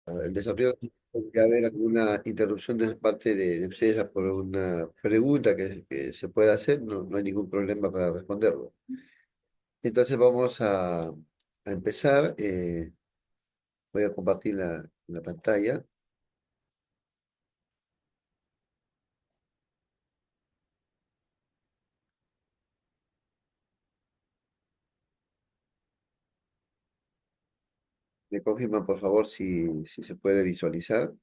el desarrollo que haber alguna interrupción de parte de ustedes por una pregunta que se pueda hacer, no hay ningún problema para responderlo. Entonces vamos a empezar. Voy a compartir la pantalla. Me confirman, por favor, si se puede visualizar.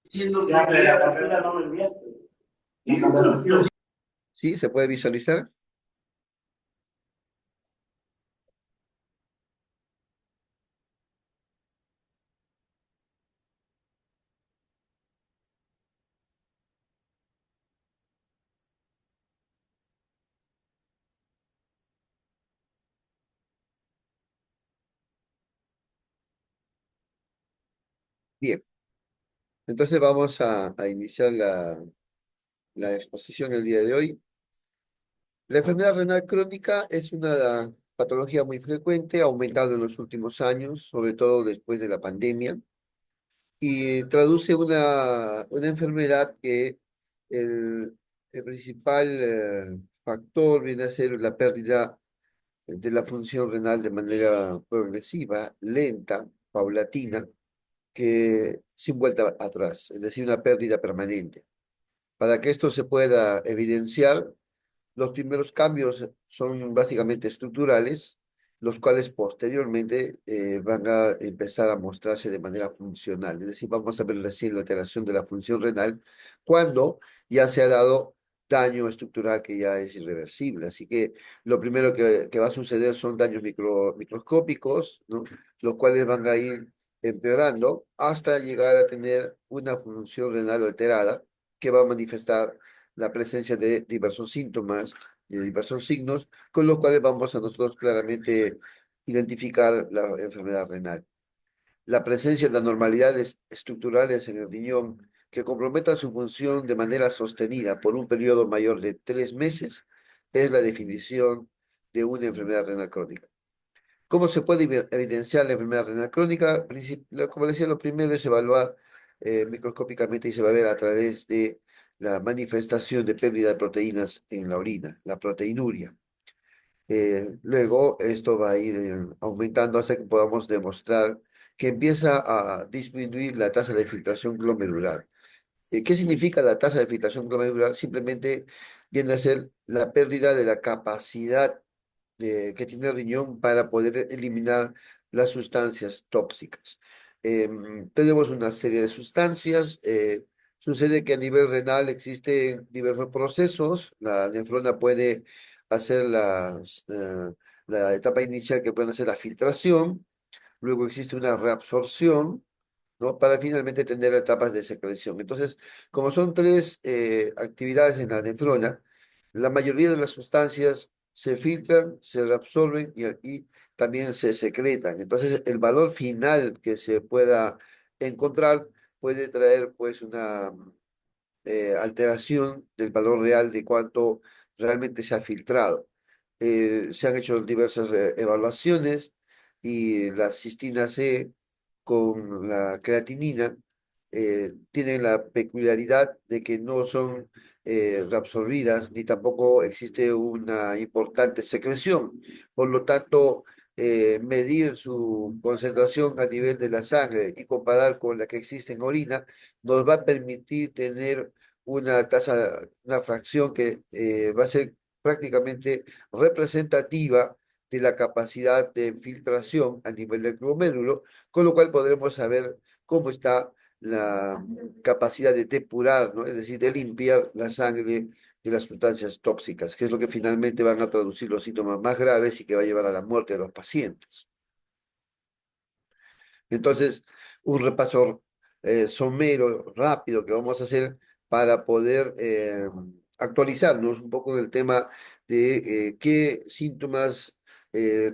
Ya, pero la factura no me enviaste. ¿Sí? ¿Se puede visualizar? Bien. Entonces vamos a iniciar la exposición el día de hoy. La enfermedad renal crónica es una patología muy frecuente, ha aumentado en los últimos años, sobre todo después de la pandemia, y traduce una enfermedad que el principal factor viene a ser la pérdida de la función renal de manera progresiva, lenta, paulatina, que sin vuelta atrás, es decir, una pérdida permanente. Para que esto se pueda evidenciar, los primeros cambios son básicamente estructurales, los cuales posteriormente van a empezar a mostrarse de manera funcional. Es decir, vamos a ver recién la alteración de la función renal cuando ya se ha dado daño estructural que ya es irreversible. Así que lo primero que va a suceder son daños microscópicos, ¿no? Los cuales van a ir empeorando hasta llegar a tener una función renal alterada que va a manifestar la presencia de diversos síntomas, de diversos signos, con los cuales vamos a nosotros claramente identificar la enfermedad renal. La presencia de anormalidades estructurales en el riñón que comprometan su función de manera sostenida por un periodo mayor de 3 meses es la definición de una enfermedad renal crónica. ¿Cómo se puede evidenciar la enfermedad renal crónica? Como decía, lo primero es evaluar microscópicamente y se va a ver a través de la manifestación de pérdida de proteínas en la orina, la proteinuria. Luego, esto va a ir aumentando hasta que podamos demostrar que empieza a disminuir la tasa de filtración glomerular. ¿Qué significa la tasa de filtración glomerular? Simplemente viene a ser la pérdida de la capacidad que tiene el riñón para poder eliminar las sustancias tóxicas. Tenemos una serie de sustancias. Sucede que a nivel renal existen diversos procesos. La nefrona puede hacer la etapa inicial que puede hacer la filtración. Luego existe una reabsorción, ¿no? Para finalmente tener etapas de secreción. Entonces, como son tres actividades en la nefrona, la mayoría de las sustancias se filtran, se reabsorben y también se secretan. Entonces, el valor final que se pueda encontrar puede traer pues una alteración del valor real de cuánto realmente se ha filtrado. Se han hecho diversas evaluaciones y la cistina C con la creatinina tienen la peculiaridad de que no son reabsorbidas ni tampoco existe una importante secreción. Por lo tanto, medir su concentración a nivel de la sangre y comparar con la que existe en orina nos va a permitir tener una tasa, una fracción que va a ser prácticamente representativa de la capacidad de filtración a nivel del glomérulo, con lo cual podremos saber cómo está la capacidad de depurar, ¿no? Es decir, de limpiar la sangre de las sustancias tóxicas, que es lo que finalmente van a traducir los síntomas más graves y que va a llevar a la muerte de los pacientes. Entonces, un repaso somero, rápido que vamos a hacer para poder actualizarnos un poco del tema de qué síntomas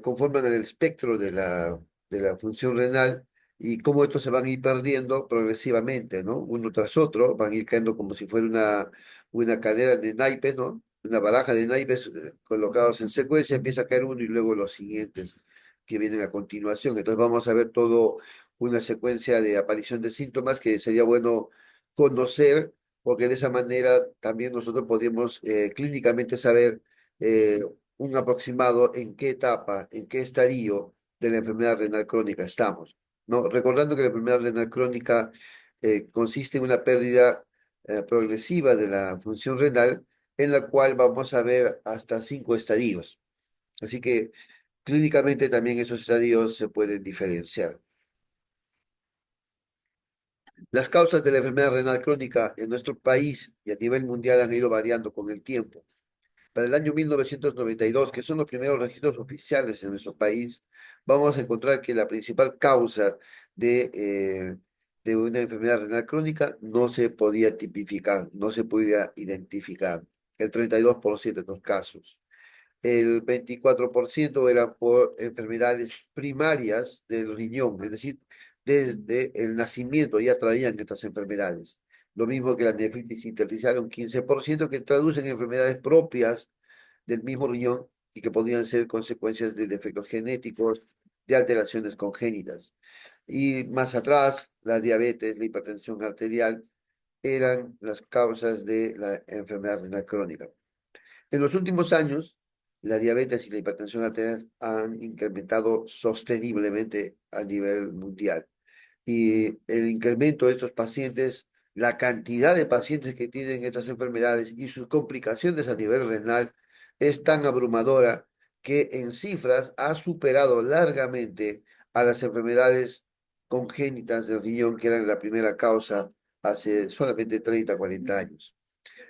conforman el espectro de la función renal y cómo estos se van a ir perdiendo progresivamente, ¿no? Uno tras otro, van a ir cayendo como si fuera una cadena de naipes, ¿no? Una baraja de naipes colocados en secuencia, empieza a caer uno y luego los siguientes. que vienen a continuación. Entonces vamos a ver todo una secuencia de aparición de síntomas que sería bueno conocer, porque de esa manera también nosotros podemos clínicamente saber eh, un aproximado en qué etapa, en qué estadio de la enfermedad renal crónica estamos, ¿no? Recordando que la enfermedad renal crónica consiste en una pérdida progresiva de la función renal, en la cual vamos a ver hasta 5 estadios. Así que clínicamente también esos estadios se pueden diferenciar. Las causas de la enfermedad renal crónica en nuestro país y a nivel mundial han ido variando con el tiempo. Para el año 1992, que son los primeros registros oficiales en nuestro país, vamos a encontrar que la principal causa de una enfermedad renal crónica no se podía tipificar, no se podía identificar. El 32% de los casos. El 24% eran por enfermedades primarias del riñón, es decir, desde el nacimiento ya traían estas enfermedades. Lo mismo que la nefritis intersticial, un 15% que traducen enfermedades propias del mismo riñón y que podían ser consecuencias de defectos genéticos, de alteraciones congénitas. Y más atrás, la diabetes, la hipertensión arterial eran las causas de la enfermedad renal crónica. En los últimos años, la diabetes y la hipertensión arterial han incrementado sosteniblemente a nivel mundial. Y el incremento de estos pacientes, la cantidad de pacientes que tienen estas enfermedades y sus complicaciones a nivel renal es tan abrumadora que en cifras ha superado largamente a las enfermedades congénitas del riñón, que eran la primera causa hace solamente 30, 40 años.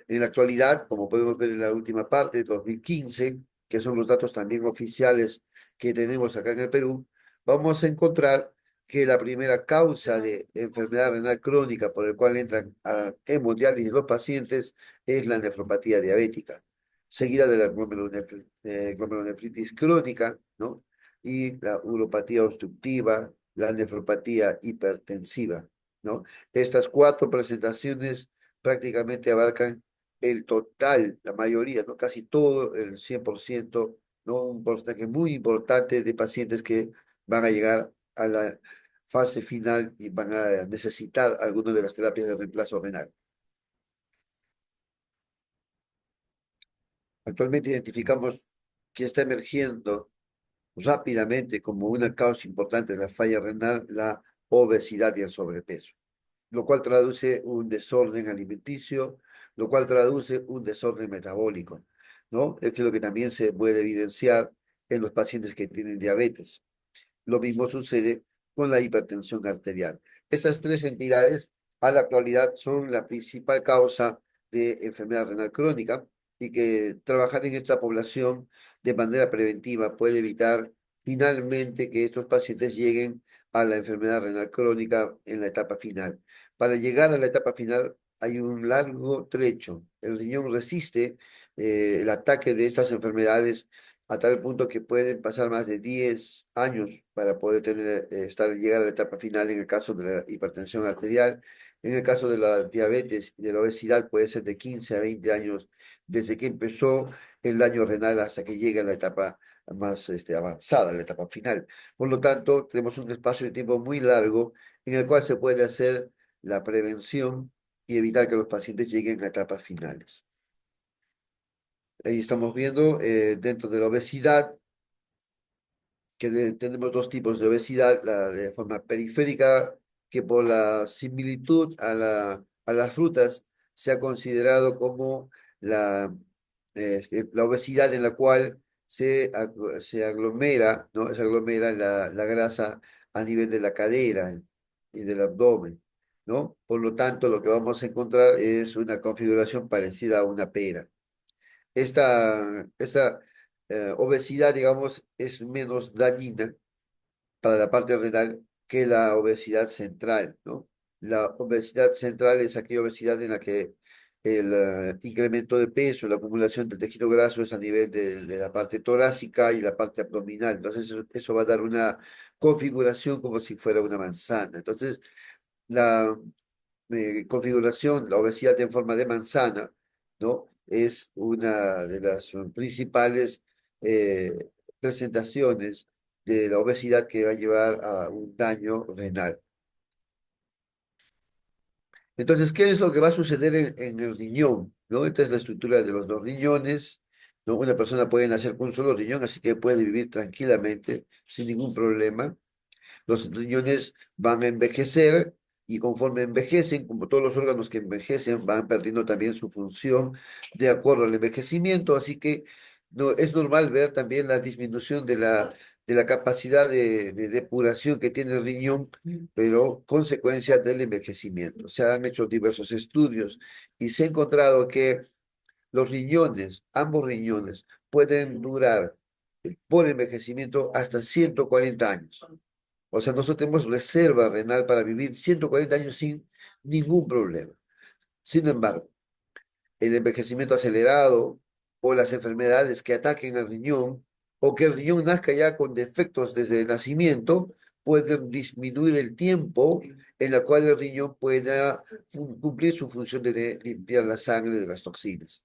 En la actualidad, como podemos ver en la última parte, 2015, que son los datos también oficiales que tenemos acá en el Perú, vamos a encontrar que la primera causa de enfermedad renal crónica por el cual entran a hemodiálisis los pacientes es la nefropatía diabética, seguida de la glomerulonefritis crónica, ¿no? Y la uropatía obstructiva, la nefropatía hipertensiva, ¿no? Estas 4 presentaciones prácticamente abarcan el total, la mayoría, ¿no? Casi todo, el 100%, ¿no? Un porcentaje muy importante de pacientes que van a llegar a la fase final y van a necesitar alguna de las terapias de reemplazo renal. Actualmente identificamos que está emergiendo rápidamente como una causa importante de la falla renal la obesidad y el sobrepeso, lo cual traduce un desorden alimenticio, lo cual traduce un desorden metabólico, ¿no? Es que lo que también se puede evidenciar en los pacientes que tienen diabetes. Lo mismo sucede con la hipertensión arterial. Estas 3 entidades a la actualidad son la principal causa de enfermedad renal crónica y que trabajar en esta población de manera preventiva puede evitar finalmente que estos pacientes lleguen a la enfermedad renal crónica en la etapa final. Para llegar a la etapa final hay un largo trecho. El riñón resiste el ataque de estas enfermedades a tal punto que pueden pasar más de 10 años para poder llegar a la etapa final en el caso de la hipertensión arterial. En el caso de la diabetes y de la obesidad puede ser de 15 a 20 años desde que empezó el daño renal hasta que llega a la etapa más avanzada, la etapa final. Por lo tanto, tenemos un espacio de tiempo muy largo en el cual se puede hacer la prevención y evitar que los pacientes lleguen a etapas finales. Ahí estamos viendo dentro de la obesidad que tenemos 2 tipos de obesidad, la de forma periférica, que por la similitud a las frutas se ha considerado como la, la obesidad en la cual se aglomera, ¿no? Se aglomera la grasa a nivel de la cadera y del abdomen, ¿no? Por lo tanto, lo que vamos a encontrar es una configuración parecida a una pera. Esta obesidad, digamos, es menos dañina para la parte renal que la obesidad central, ¿no? La obesidad central es aquella obesidad en la que el incremento de peso, la acumulación de tejido graso es a nivel de la parte torácica y la parte abdominal. Entonces, eso va a dar una configuración como si fuera una manzana. Entonces, la configuración, la obesidad en forma de manzana, ¿no? Es una de las principales presentaciones de la obesidad que va a llevar a un daño renal. Entonces, ¿qué es lo que va a suceder en el riñón? ¿No? Esta es la estructura de los dos riñones. ¿No? Una persona puede nacer con un solo riñón, así que puede vivir tranquilamente, sin ningún problema. Los riñones van a envejecer y conforme envejecen, como todos los órganos que envejecen, van perdiendo también su función de acuerdo al envejecimiento. Así que no, es normal ver también la disminución de la capacidad de depuración que tiene el riñón, pero consecuencia del envejecimiento. Se han hecho diversos estudios y se ha encontrado que los riñones, ambos riñones, pueden durar por envejecimiento hasta 140 años. O sea, nosotros tenemos reserva renal para vivir 140 años sin ningún problema. Sin embargo, el envejecimiento acelerado o las enfermedades que ataquen al riñón o que el riñón nazca ya con defectos desde el nacimiento pueden disminuir el tiempo en la cual el riñón pueda cumplir su función de limpiar la sangre de las toxinas.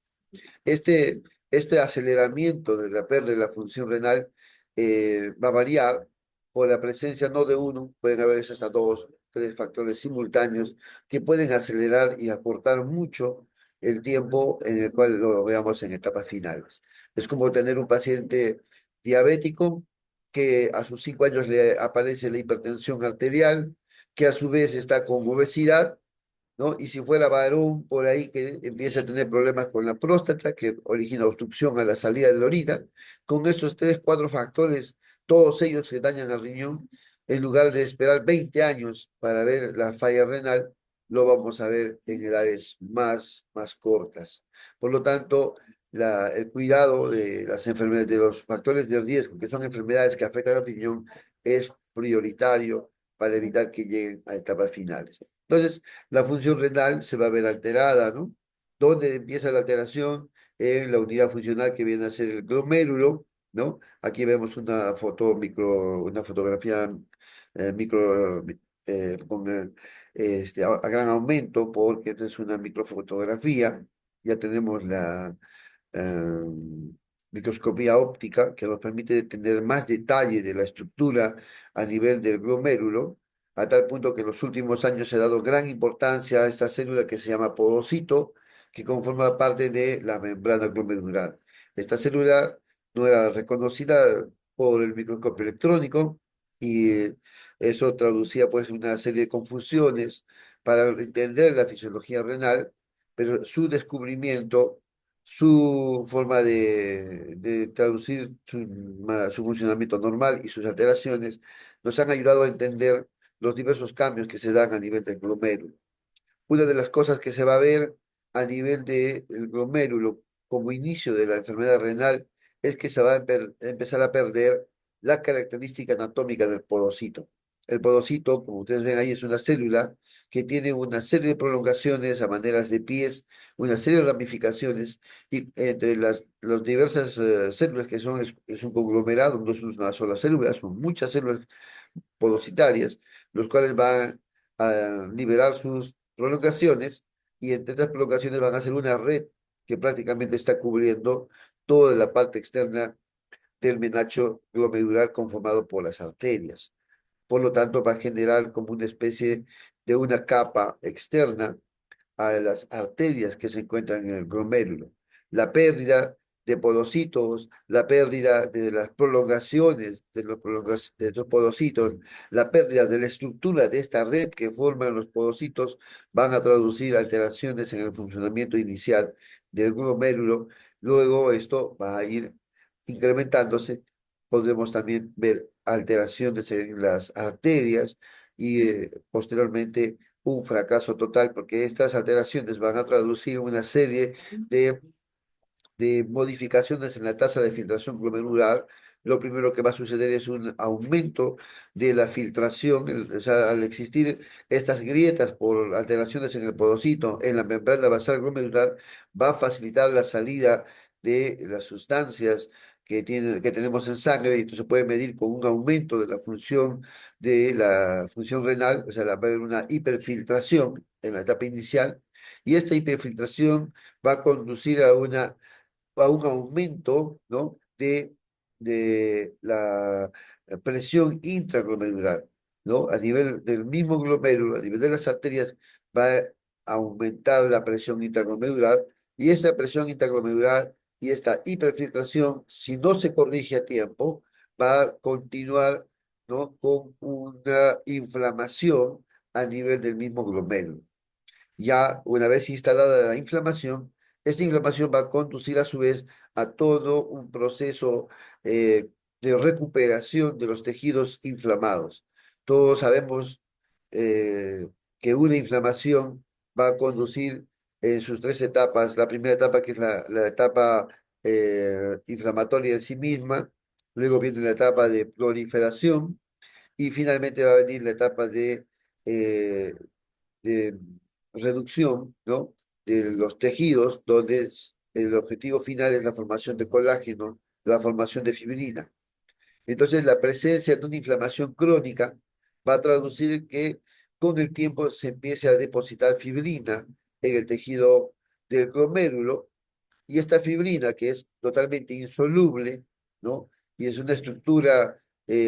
Este, este aceleramiento de la pérdida de la función renal va a variar por la presencia no de uno, pueden haber hasta dos, tres factores simultáneos que pueden acelerar y acortar mucho el tiempo en el cual lo veamos en etapas finales. Es como tener un paciente diabético que a sus 5 años le aparece la hipertensión arterial, que a su vez está con obesidad, ¿no? Y si fuera varón por ahí que empieza a tener problemas con la próstata, que origina obstrucción a la salida de la orina, con esos tres, cuatro factores, todos ellos que dañan al riñón, en lugar de esperar 20 años para ver la falla renal, lo vamos a ver en edades más cortas. Por lo tanto, el cuidado de las enfermedades, de los factores de riesgo, que son enfermedades que afectan al riñón, es prioritario para evitar que lleguen a etapas finales. Entonces, la función renal se va a ver alterada, ¿no? ¿Dónde empieza la alteración? En la unidad funcional que viene a ser el glomérulo, ¿no? Aquí vemos una foto micro, una fotografía micro con a gran aumento, porque esta es una microfotografía. Ya tenemos la eh, microscopía óptica que nos permite tener más detalle de la estructura a nivel del glomérulo, a tal punto que en los últimos años se ha dado gran importancia a esta célula que se llama podocito, que conforma parte de la membrana glomerular. Esta célula no era reconocida por el microscopio electrónico y eso traducía pues una serie de confusiones para entender la fisiología renal, pero su descubrimiento, su forma de traducir su funcionamiento normal y sus alteraciones nos han ayudado a entender los diversos cambios que se dan a nivel del glomérulo. Una de las cosas que se va a ver a nivel del glomérulo como inicio de la enfermedad renal es que se va a empezar a perder la característica anatómica del podocito. El podocito, como ustedes ven ahí, es una célula que tiene una serie de prolongaciones a maneras de pies, una serie de ramificaciones, y entre las diversas células que son, es un conglomerado, no es una sola célula, son muchas células podocitarias, los cuales van a liberar sus prolongaciones y entre estas prolongaciones van a hacer una red que prácticamente está cubriendo toda la parte externa del menacho glomerular conformado por las arterias. Por lo tanto, va a generar como una especie de una capa externa a las arterias que se encuentran en el glomérulo. La pérdida de podocitos, la pérdida de las prolongaciones de los podocitos, la pérdida de la estructura de esta red que forman los podocitos van a traducir alteraciones en el funcionamiento inicial del glomérulo. Luego esto va a ir incrementándose. Podremos también ver alteraciones en las arterias y posteriormente un fracaso total, porque estas alteraciones van a traducir una serie de modificaciones en la tasa de filtración glomerular. Lo primero que va a suceder es un aumento de la filtración, o sea, al existir estas grietas por alteraciones en el podocito, en la membrana basal glomerular, va a facilitar la salida de las sustancias que tenemos en sangre, y esto se puede medir con un aumento de la función renal, o sea, va a haber una hiperfiltración en la etapa inicial, y esta hiperfiltración va a conducir a un aumento, ¿no? de la presión intraglomerular, ¿no? A nivel del mismo glomérulo, a nivel de las arterias, va a aumentar la presión intraglomerular y esa presión intraglomerular y esta hiperfiltración, si no se corrige a tiempo, va a continuar, ¿no? Con una inflamación a nivel del mismo glomérulo. Ya una vez instalada la inflamación, esta inflamación va a conducir a su vez a todo un proceso eh, de recuperación de los tejidos inflamados. Todos sabemos eh, que una inflamación va a conducir en sus tres etapas. La primera etapa que es la etapa inflamatoria en sí misma, luego viene la etapa de proliferación y finalmente va a venir la etapa eh, de reducción, ¿no? De los tejidos, donde el objetivo final es la formación de colágeno, la formación de fibrina. Entonces, la presencia de una inflamación crónica va a traducir que con el tiempo se empiece a depositar fibrina en el tejido del glomérulo y esta fibrina, que es totalmente insoluble, ¿no? Y es una estructura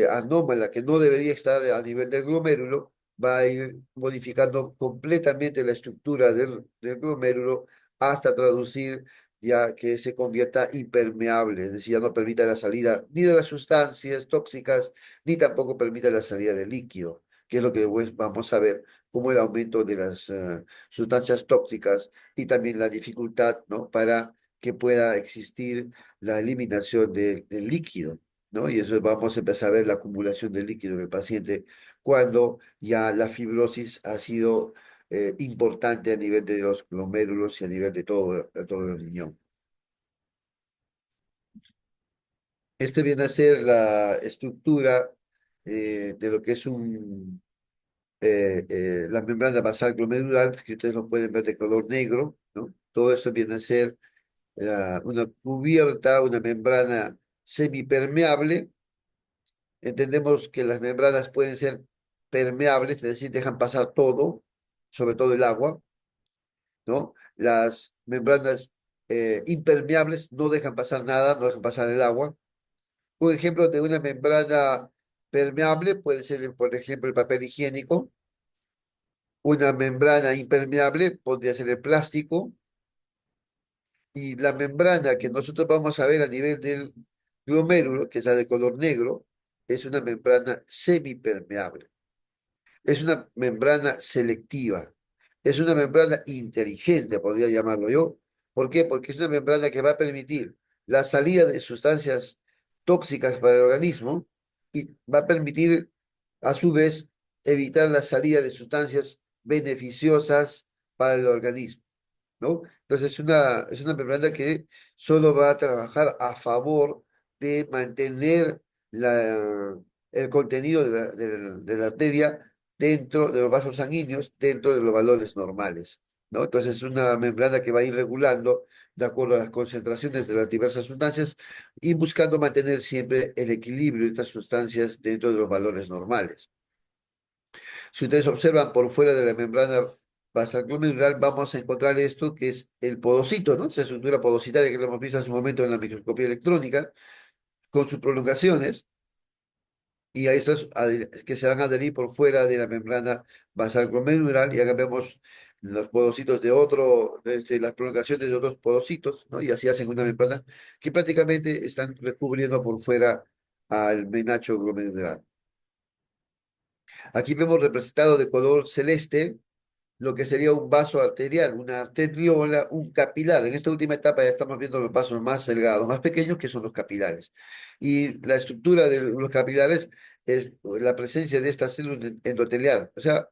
anómala que no debería estar a nivel del glomérulo, va a ir modificando completamente la estructura del glomérulo hasta traducir ya que se convierta impermeable, es decir, ya no permita la salida ni de las sustancias tóxicas, ni tampoco permita la salida del líquido, que es lo que después vamos a ver como el aumento de las sustancias tóxicas y también la dificultad, ¿no? Para que pueda existir la eliminación del líquido, ¿no? Y eso vamos a empezar a ver la acumulación de líquido en el paciente cuando ya la fibrosis ha sido importante a nivel de los glomérulos y a nivel de todo el riñón. Este viene a ser la estructura de lo que es la membrana basal glomerular, que ustedes lo pueden ver de color negro, ¿no? Todo eso viene a ser una cubierta, una membrana semipermeable. Entendemos que las membranas pueden ser permeables, es decir, dejan pasar todo, sobre todo el agua, ¿no? Las membranas impermeables no dejan pasar nada, no dejan pasar el agua. Un ejemplo de una membrana permeable puede ser, por ejemplo, el papel higiénico. Una membrana impermeable podría ser el plástico. Y la membrana que nosotros vamos a ver a nivel del glomérulo, que es la de color negro, es una membrana semipermeable. Es una membrana selectiva. Es una membrana inteligente, podría llamarlo yo. ¿Por qué? Porque es una membrana que va a permitir la salida de sustancias tóxicas para el organismo y va a permitir, a su vez, evitar la salida de sustancias beneficiosas para el organismo, ¿no? Entonces es una membrana que solo va a trabajar a favor de mantener el contenido de la arteria dentro de los vasos sanguíneos, dentro de los valores normales, ¿no? Entonces es una membrana que va a ir regulando de acuerdo a las concentraciones de las diversas sustancias y buscando mantener siempre el equilibrio de estas sustancias dentro de los valores normales. Si ustedes observan por fuera de la membrana basal glomerular, vamos a encontrar esto que es el podocito, ¿no? Esa estructura podocitaria que lo hemos visto hace un momento en la microscopía electrónica, con sus prolongaciones, y a estas que se van a adherir por fuera de la membrana basal glomerular, y acá vemos los podocitos de las prolongaciones de otros podocitos, ¿no? Y así hacen una membrana que prácticamente están recubriendo por fuera al menacho glomerular. Aquí vemos representado de color celeste lo que sería un vaso arterial, una arteriola, un capilar. En esta última etapa ya estamos viendo los vasos más delgados, más pequeños, que son los capilares. Y la estructura de los capilares es la presencia de esta célula endotelial. O sea,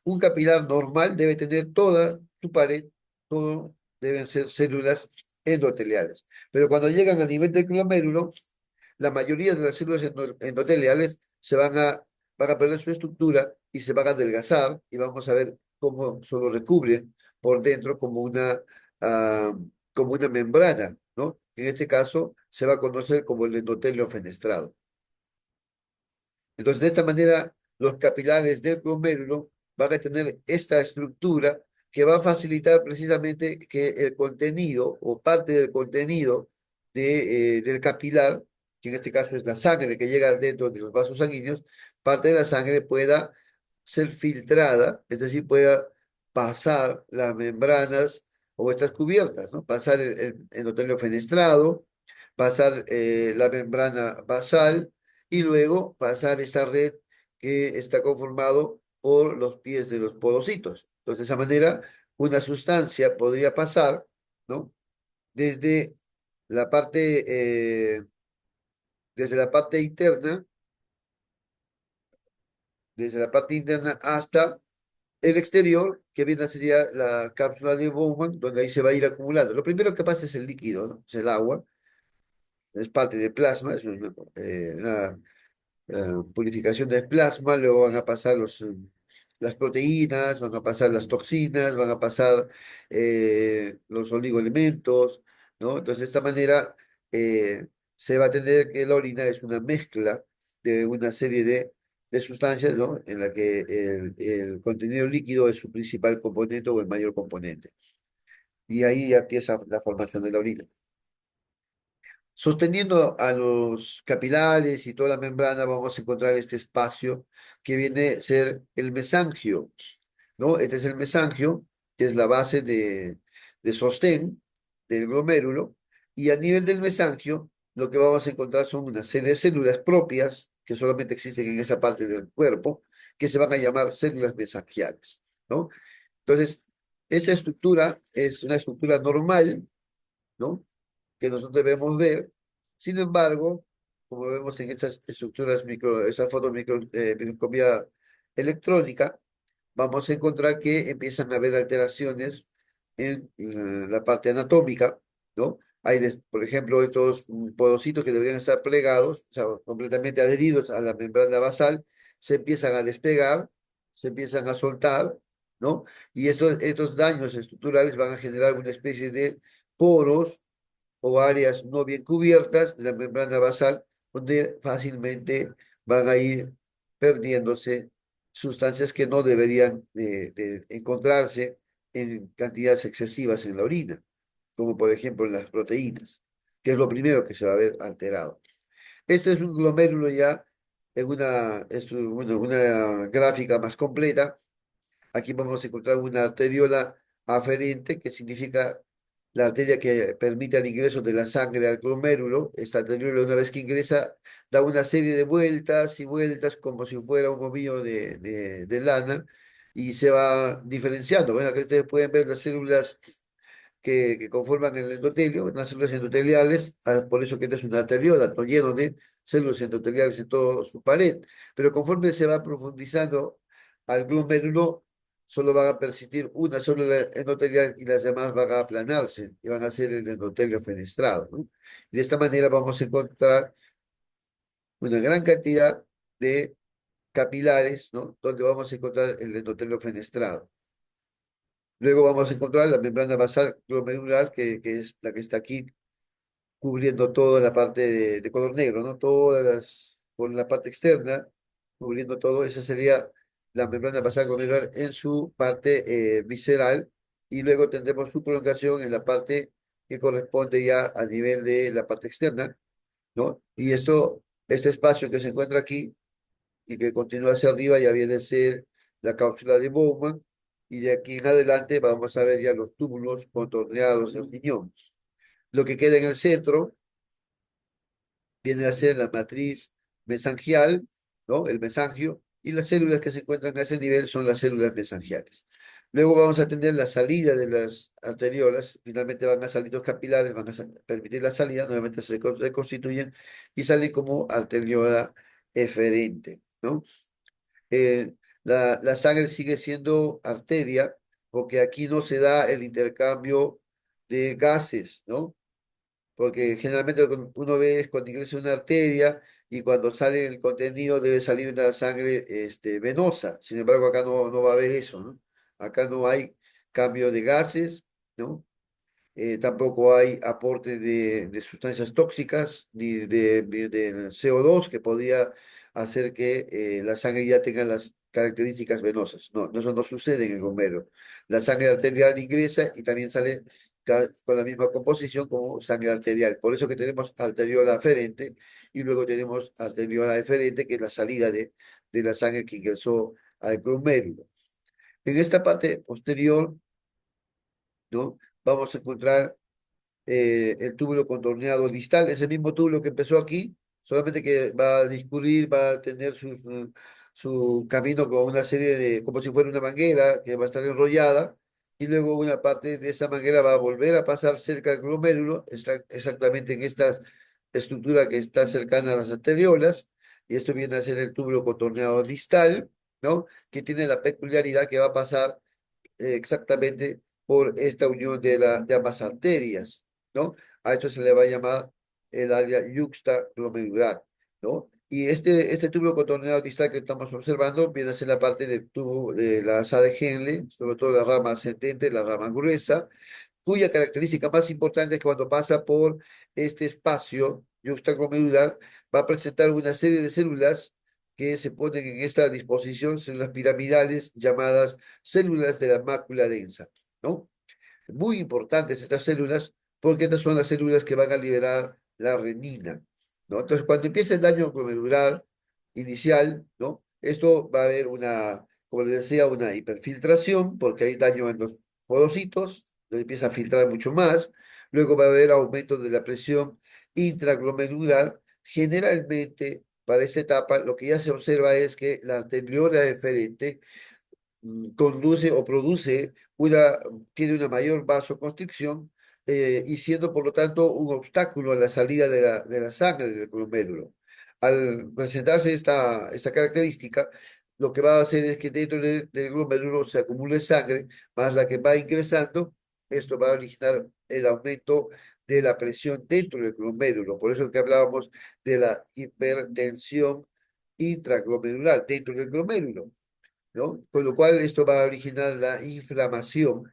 un capilar normal debe tener toda su pared, todo deben ser células endoteliales. Pero cuando llegan a nivel del glomérulo, la mayoría de las células endoteliales van a perder su estructura y se van a adelgazar y vamos a ver cómo solo recubren por dentro ah, como una membrana, ¿no? En este caso se va a conocer como el endotelio fenestrado. Entonces, de esta manera, los capilares del glomérulo van a tener esta estructura que va a facilitar precisamente que el contenido o parte del contenido del capilar que en este caso es la sangre que llega dentro de los vasos sanguíneos, parte de la sangre pueda ser filtrada, es decir, pueda pasar las membranas o estas cubiertas, ¿no? Pasar el endotelio fenestrado, pasar la membrana basal y luego pasar esta red que está conformado por los pies de los podocitos. Entonces, de esa manera, una sustancia podría pasar, ¿no? Desde la parte, desde la parte interna, desde la parte interna hasta el exterior, que viene sería la cápsula de Bowman, donde ahí se va a ir acumulando. Lo primero que pasa es el líquido, ¿no? Es el agua, es parte del plasma, es una purificación del plasma, luego van a pasar las proteínas, van a pasar las toxinas, van a pasar los oligoelementos, ¿no? Entonces, de esta manera se va a tener que la orina es una mezcla de una serie de sustancias, ¿no? En la que el contenido líquido es su principal componente o el mayor componente. Y ahí ya empieza la formación de la orina. Sosteniendo a los capilares y toda la membrana, vamos a encontrar este espacio que viene a ser el mesangio, ¿no? Este es el mesangio, que es la base de sostén del glomérulo, y a nivel del mesangio, lo que vamos a encontrar son una serie de células propias que solamente existen en esa parte del cuerpo, que se van a llamar células mesangiales, ¿no? Entonces, esa estructura es una estructura normal, ¿no? Que nosotros debemos ver. Sin embargo, como vemos en estas estructuras micro, esa foto microscopía electrónica, vamos a encontrar que empiezan a haber alteraciones en la parte anatómica, ¿no? Hay, por ejemplo, estos podocitos que deberían estar plegados, o sea, completamente adheridos a la membrana basal, se empiezan a despegar, se empiezan a soltar, ¿no? Y estos daños estructurales van a generar una especie de poros o áreas no bien cubiertas de la membrana basal, donde fácilmente van a ir perdiéndose sustancias que no deberían de encontrarse en cantidades excesivas en la orina, como por ejemplo en las proteínas, que es lo primero que se va a ver alterado. Este es un glomérulo ya en una gráfica más completa. Aquí vamos a encontrar una arteriola aferente, que significa la arteria que permite el ingreso de la sangre al glomérulo. Esta arteriola, una vez que ingresa, da una serie de vueltas y vueltas como si fuera un ovillo de lana y se va diferenciando. Bueno, aquí ustedes pueden ver las células que conforman el endotelio, unas células endoteliales, por eso que esta es una arteriola, está lleno de células endoteliales en toda su pared. Pero conforme se va profundizando al glomérulo, solo van a persistir una célula endotelial y las demás van a aplanarse y van a ser el endotelio fenestrado, ¿no? De esta manera vamos a encontrar una gran cantidad de capilares, ¿no? Donde vamos a encontrar el endotelio fenestrado. Luego vamos a encontrar la membrana basal glomerular, que es la que está aquí cubriendo toda la parte de color negro, ¿no? Por la parte externa, cubriendo todo, esa sería la membrana basal glomerular en su parte visceral, y luego tendremos su prolongación en la parte que corresponde ya a nivel de la parte externa, ¿no? Y este espacio que se encuentra aquí y que continúa hacia arriba ya viene a ser la cápsula de Bowman, y de aquí en adelante vamos a ver ya los túbulos contorneados del riñón. Lo que queda en el centro viene a ser la matriz mesangial, ¿no? El mesangio, y las células que se encuentran a ese nivel son las células mesangiales. Luego vamos a tener la salida de las arteriolas, finalmente van a salir los capilares, van a permitir la salida, nuevamente se reconstituyen y salen como arteriola eferente, ¿no? Eh, la sangre sigue siendo arteria porque aquí no se da el intercambio de gases, ¿no? Porque generalmente lo que uno ve es cuando ingresa una arteria y cuando sale el contenido debe salir una sangre venosa. Sin embargo, acá no va a haber eso, ¿no? Acá no hay cambio de gases, ¿no? Tampoco hay aporte de sustancias tóxicas ni de CO2 que podría hacer que la sangre ya tenga las características venosas. No, eso no sucede en el bombero. La sangre arterial ingresa y también sale con la misma composición como sangre arterial. Por eso que tenemos arteriola aferente y luego tenemos arteriola eferente, que es la salida de la sangre que ingresó al glomérulo. En esta parte posterior, ¿no? Vamos a encontrar el túbulo contorneado distal, es el mismo túbulo que empezó aquí, solamente que va a discurrir, va a tener su camino con una serie de, como si fuera una manguera que va a estar enrollada, y luego una parte de esa manguera va a volver a pasar cerca del glomérulo, exactamente en esta estructura que está cercana a las arteriolas, y esto viene a ser el túbulo contorneado distal, ¿no? Que tiene la peculiaridad que va a pasar exactamente por esta unión de ambas arterias, ¿no? A esto se le va a llamar el área yuxtaglomerular, ¿no? Y este túbulo contorneado distal que estamos observando viene a ser la parte del tubo de la asa de Henle, sobre todo la rama ascendente, la rama gruesa, cuya característica más importante es que cuando pasa por este espacio yuxtaglomerular va a presentar una serie de células que se ponen en esta disposición, células piramidales llamadas células de la mácula densa, ¿no? Muy importantes estas células porque estas son las células que van a liberar la renina, ¿no? Entonces, cuando empieza el daño glomerular inicial, ¿no? Esto va a haber una, como les decía, una hiperfiltración porque hay daño en los podocitos, donde empieza a filtrar mucho más. Luego va a haber aumento de la presión intraglomerular. Generalmente, para esta etapa, lo que ya se observa es que la arteriola deferente conduce o produce tiene una mayor vasoconstricción y siendo por lo tanto un obstáculo a la salida de la sangre del glomérulo. Al presentarse esta característica, lo que va a hacer es que dentro del glomérulo se acumule sangre, más la que va ingresando, esto va a originar el aumento de la presión dentro del glomérulo. Por eso que hablábamos de la hipertensión intraglomerular dentro del glomérulo, ¿no? Con lo cual esto va a originar la inflamación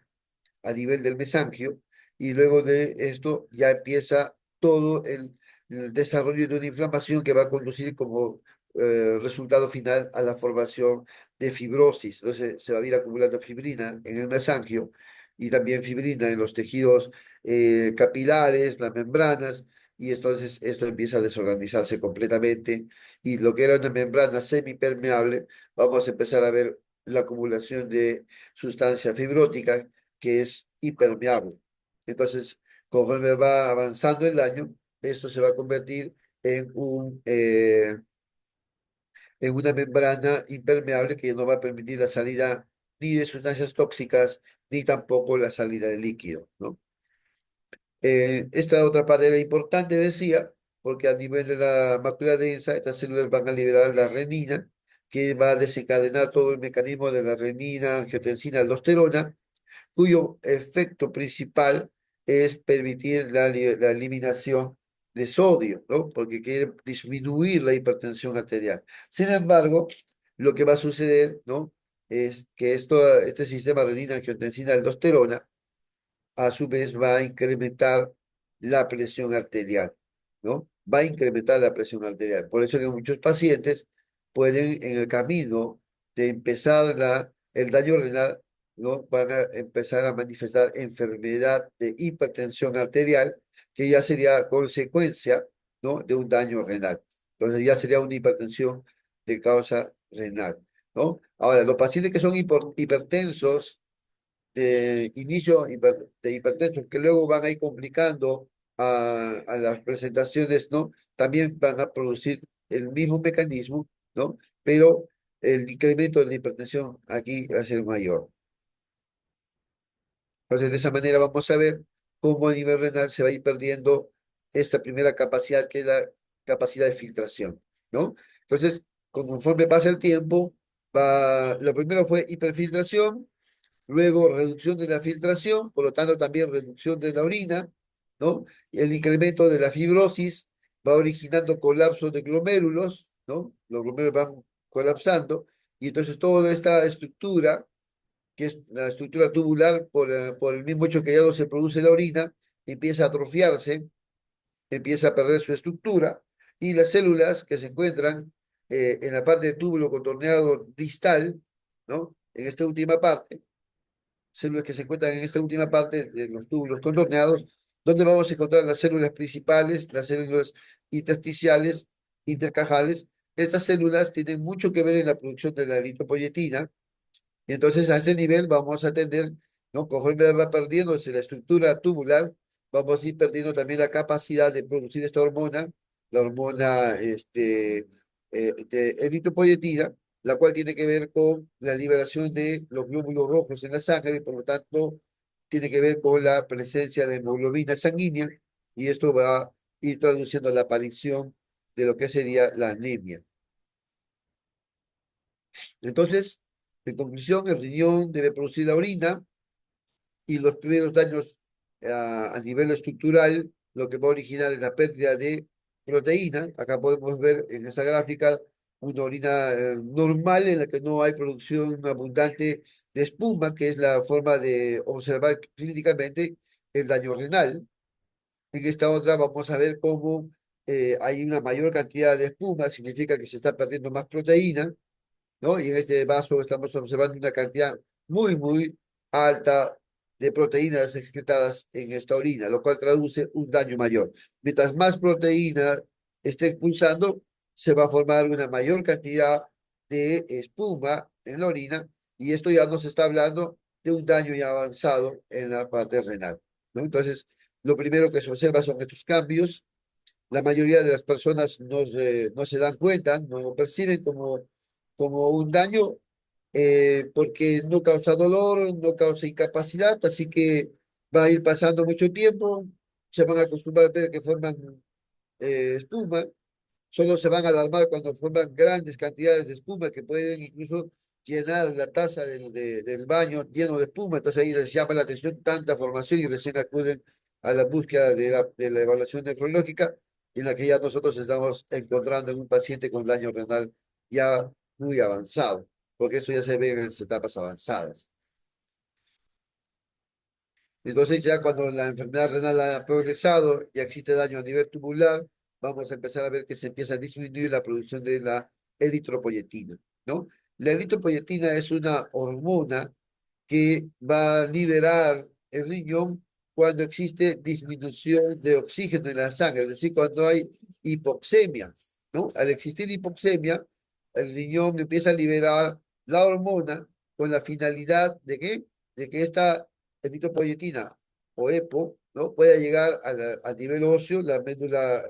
a nivel del mesangio y luego de esto ya empieza todo el desarrollo de una inflamación que va a conducir como resultado final a la formación de fibrosis. Entonces se va a ir acumulando fibrina en el mesangio y también fibrina en los tejidos capilares, las membranas, y entonces esto empieza a desorganizarse completamente y lo que era una membrana semipermeable, vamos a empezar a ver la acumulación de sustancia fibrótica que es impermeable. Entonces, conforme va avanzando el daño, esto se va a convertir en una membrana impermeable que no va a permitir la salida ni de sustancias tóxicas, ni tampoco la salida de líquido, ¿no? Esta otra parte era importante, decía, porque a nivel de la mácula densa, estas células van a liberar la renina, que va a desencadenar todo el mecanismo de la renina, angiotensina, aldosterona, cuyo efecto principal es permitir la eliminación de sodio, ¿no? Porque quiere disminuir la hipertensión arterial. Sin embargo, lo que va a suceder, ¿no? Es que este sistema renina-angiotensina-aldosterona a su vez va a incrementar la presión arterial, ¿no? Va a incrementar la presión arterial. Por eso que muchos pacientes pueden, en el camino de empezar el daño renal, ¿no? Van a empezar a manifestar enfermedad de hipertensión arterial, que ya sería consecuencia, ¿no? De un daño renal. Entonces ya sería una hipertensión de causa renal, ¿no? Ahora, los pacientes que son hipertensos, de inicio de hipertensos que luego van a ir complicando a las presentaciones, ¿no? También van a producir el mismo mecanismo, ¿no? Pero el incremento de la hipertensión aquí va a ser mayor. Entonces, de esa manera vamos a ver cómo a nivel renal se va a ir perdiendo esta primera capacidad, que es la capacidad de filtración, ¿no? Entonces, conforme pasa el tiempo, lo primero fue hiperfiltración, luego reducción de la filtración, por lo tanto también reducción de la orina, ¿no? Y el incremento de la fibrosis va originando colapso de glomérulos, ¿no? Los glomérulos van colapsando y entonces toda esta estructura, que es la estructura tubular, por el mismo hecho que ya no se produce la orina, empieza a atrofiarse, empieza a perder su estructura y las células que se encuentran en la parte del túbulo contorneado distal, ¿no? En esta última parte, células que se encuentran en esta última parte de los túbulos contorneados, donde vamos a encontrar las células principales, las células intersticiales, intercajales. Estas células tienen mucho que ver en la producción de la eritropoyetina, y entonces a ese nivel vamos a tener, ¿no? Conforme va perdiéndose la estructura tubular, vamos a ir perdiendo también la capacidad de producir esta hormona, la hormona de eritropoyetina, la cual tiene que ver con la liberación de los glóbulos rojos en la sangre y por lo tanto tiene que ver con la presencia de hemoglobina sanguínea y esto va a ir traduciendo la aparición de lo que sería la anemia. Entonces, en conclusión, el riñón debe producir la orina y los primeros daños a nivel estructural, lo que va a originar es la pérdida de proteína. Acá podemos ver en esta gráfica una orina normal en la que no hay producción abundante de espuma, que es la forma de observar clínicamente el daño renal. En esta otra vamos a ver cómo hay una mayor cantidad de espuma, significa que se está perdiendo más proteína, ¿no? Y en este vaso estamos observando una cantidad muy alta de proteínas excretadas en esta orina, lo cual traduce un daño mayor. Mientras más proteína esté expulsando, se va a formar una mayor cantidad de espuma en la orina y esto ya nos está hablando de un daño ya avanzado en la parte renal, ¿no? Entonces, lo primero que se observa son estos cambios. La mayoría de las personas no se dan cuenta, no lo perciben como un daño, porque no causa dolor, no causa incapacidad, así que va a ir pasando mucho tiempo, se van a acostumbrar a ver que forman espuma, solo se van a alarmar cuando forman grandes cantidades de espuma que pueden incluso llenar la taza del baño lleno de espuma, entonces ahí les llama la atención tanta formación y recién acuden a la búsqueda de la evaluación nefrológica en la que ya nosotros estamos encontrando en un paciente con daño renal ya muy avanzado, porque eso ya se ve en las etapas avanzadas. Entonces ya cuando la enfermedad renal ha progresado y existe daño a nivel tubular, vamos a empezar a ver que se empieza a disminuir la producción de la eritropoyetina, ¿no? La eritropoyetina es una hormona que va a liberar el riñón cuando existe disminución de oxígeno en la sangre, es decir, cuando hay hipoxemia, ¿no? Al existir hipoxemia, el riñón empieza a liberar la hormona con la finalidad de ¿qué? De que esta eritropoyetina o EPO, ¿no? Pueda llegar a nivel óseo, la médula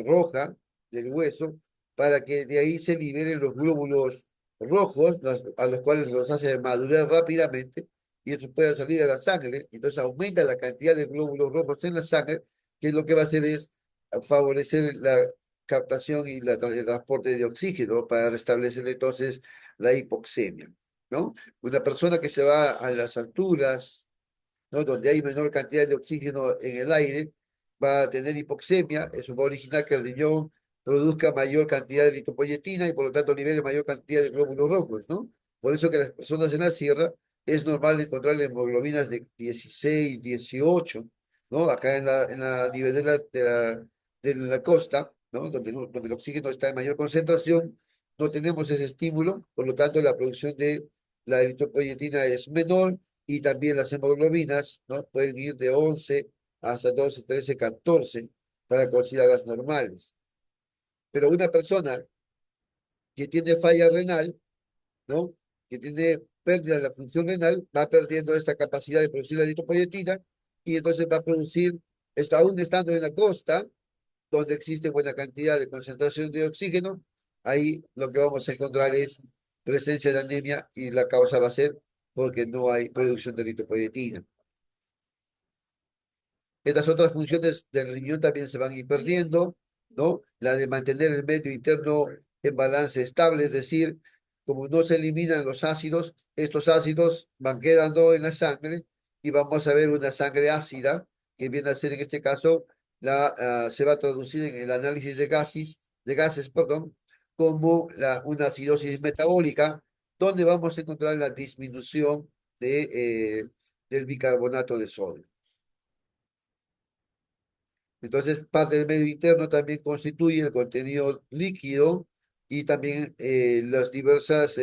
roja del hueso, para que de ahí se liberen los glóbulos rojos, a los cuales los hace madurar rápidamente, y eso puede salir a la sangre, entonces aumenta la cantidad de glóbulos rojos en la sangre, que lo que va a hacer es favorecer la captación y el transporte de oxígeno para restablecer entonces la hipoxemia, ¿no? Una persona que se va a las alturas, ¿no? Donde hay menor cantidad de oxígeno en el aire, va a tener hipoxemia, eso va a originar que el riñón produzca mayor cantidad de eritropoyetina y por lo tanto libere mayor cantidad de glóbulos rojos, ¿no? Por eso que las personas en la sierra es normal encontrar hemoglobinas de 16, 18, ¿no? Acá en la nivel de la costa, ¿no? Donde el oxígeno está en mayor concentración, no tenemos ese estímulo, por lo tanto la producción de la eritropoyetina es menor y también las hemoglobinas, ¿no? Pueden ir de 11 hasta 12, 13, 14 para considerarlas normales. Pero una persona que tiene falla renal, ¿no? Que tiene pérdida de la función renal, va perdiendo esta capacidad de producir la eritropoyetina y entonces va a producir, está aún estando en la costa, donde existe buena cantidad de concentración de oxígeno, ahí lo que vamos a encontrar es presencia de anemia y la causa va a ser porque no hay producción de eritropoyetina. Estas otras funciones del riñón también se van a ir perdiendo, ¿no? La de mantener el medio interno en balance estable, es decir, como no se eliminan los ácidos, estos ácidos van quedando en la sangre y vamos a ver una sangre ácida, que viene a ser en este caso, se va a traducir en el análisis de gases, perdón, como una acidosis metabólica, donde vamos a encontrar la disminución del bicarbonato de sodio. Entonces, parte del medio interno también constituye el contenido líquido y también las diversas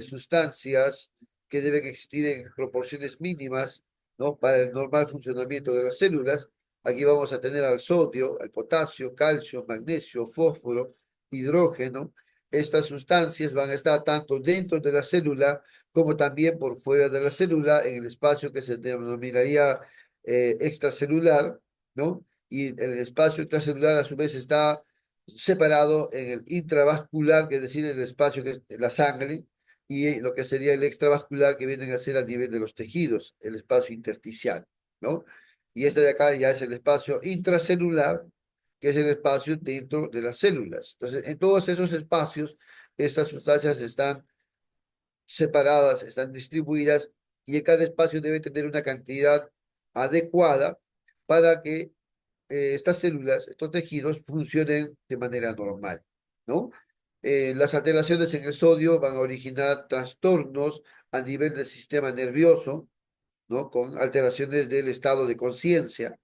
sustancias que deben existir en proporciones mínimas, ¿no? Para el normal funcionamiento de las células. Aquí vamos a tener al sodio, al potasio, calcio, magnesio, fósforo, hidrógeno. Estas sustancias van a estar tanto dentro de la célula como también por fuera de la célula, en el espacio que se denominaría extracelular, ¿no? Y el espacio extracelular a su vez está separado en el intravascular, que es decir, el espacio que es la sangre, y lo que sería el extravascular, que vienen a ser a nivel de los tejidos, el espacio intersticial, ¿no? Y este de acá ya es el espacio intracelular, que es el espacio dentro de las células. Entonces, en todos esos espacios, estas sustancias están separadas, están distribuidas, y en cada espacio debe tener una cantidad adecuada para que estas células, estos tejidos funcionen de manera normal, ¿no? Las alteraciones en el sodio van a originar trastornos a nivel del sistema nervioso, ¿no? Con alteraciones del estado de conciencia.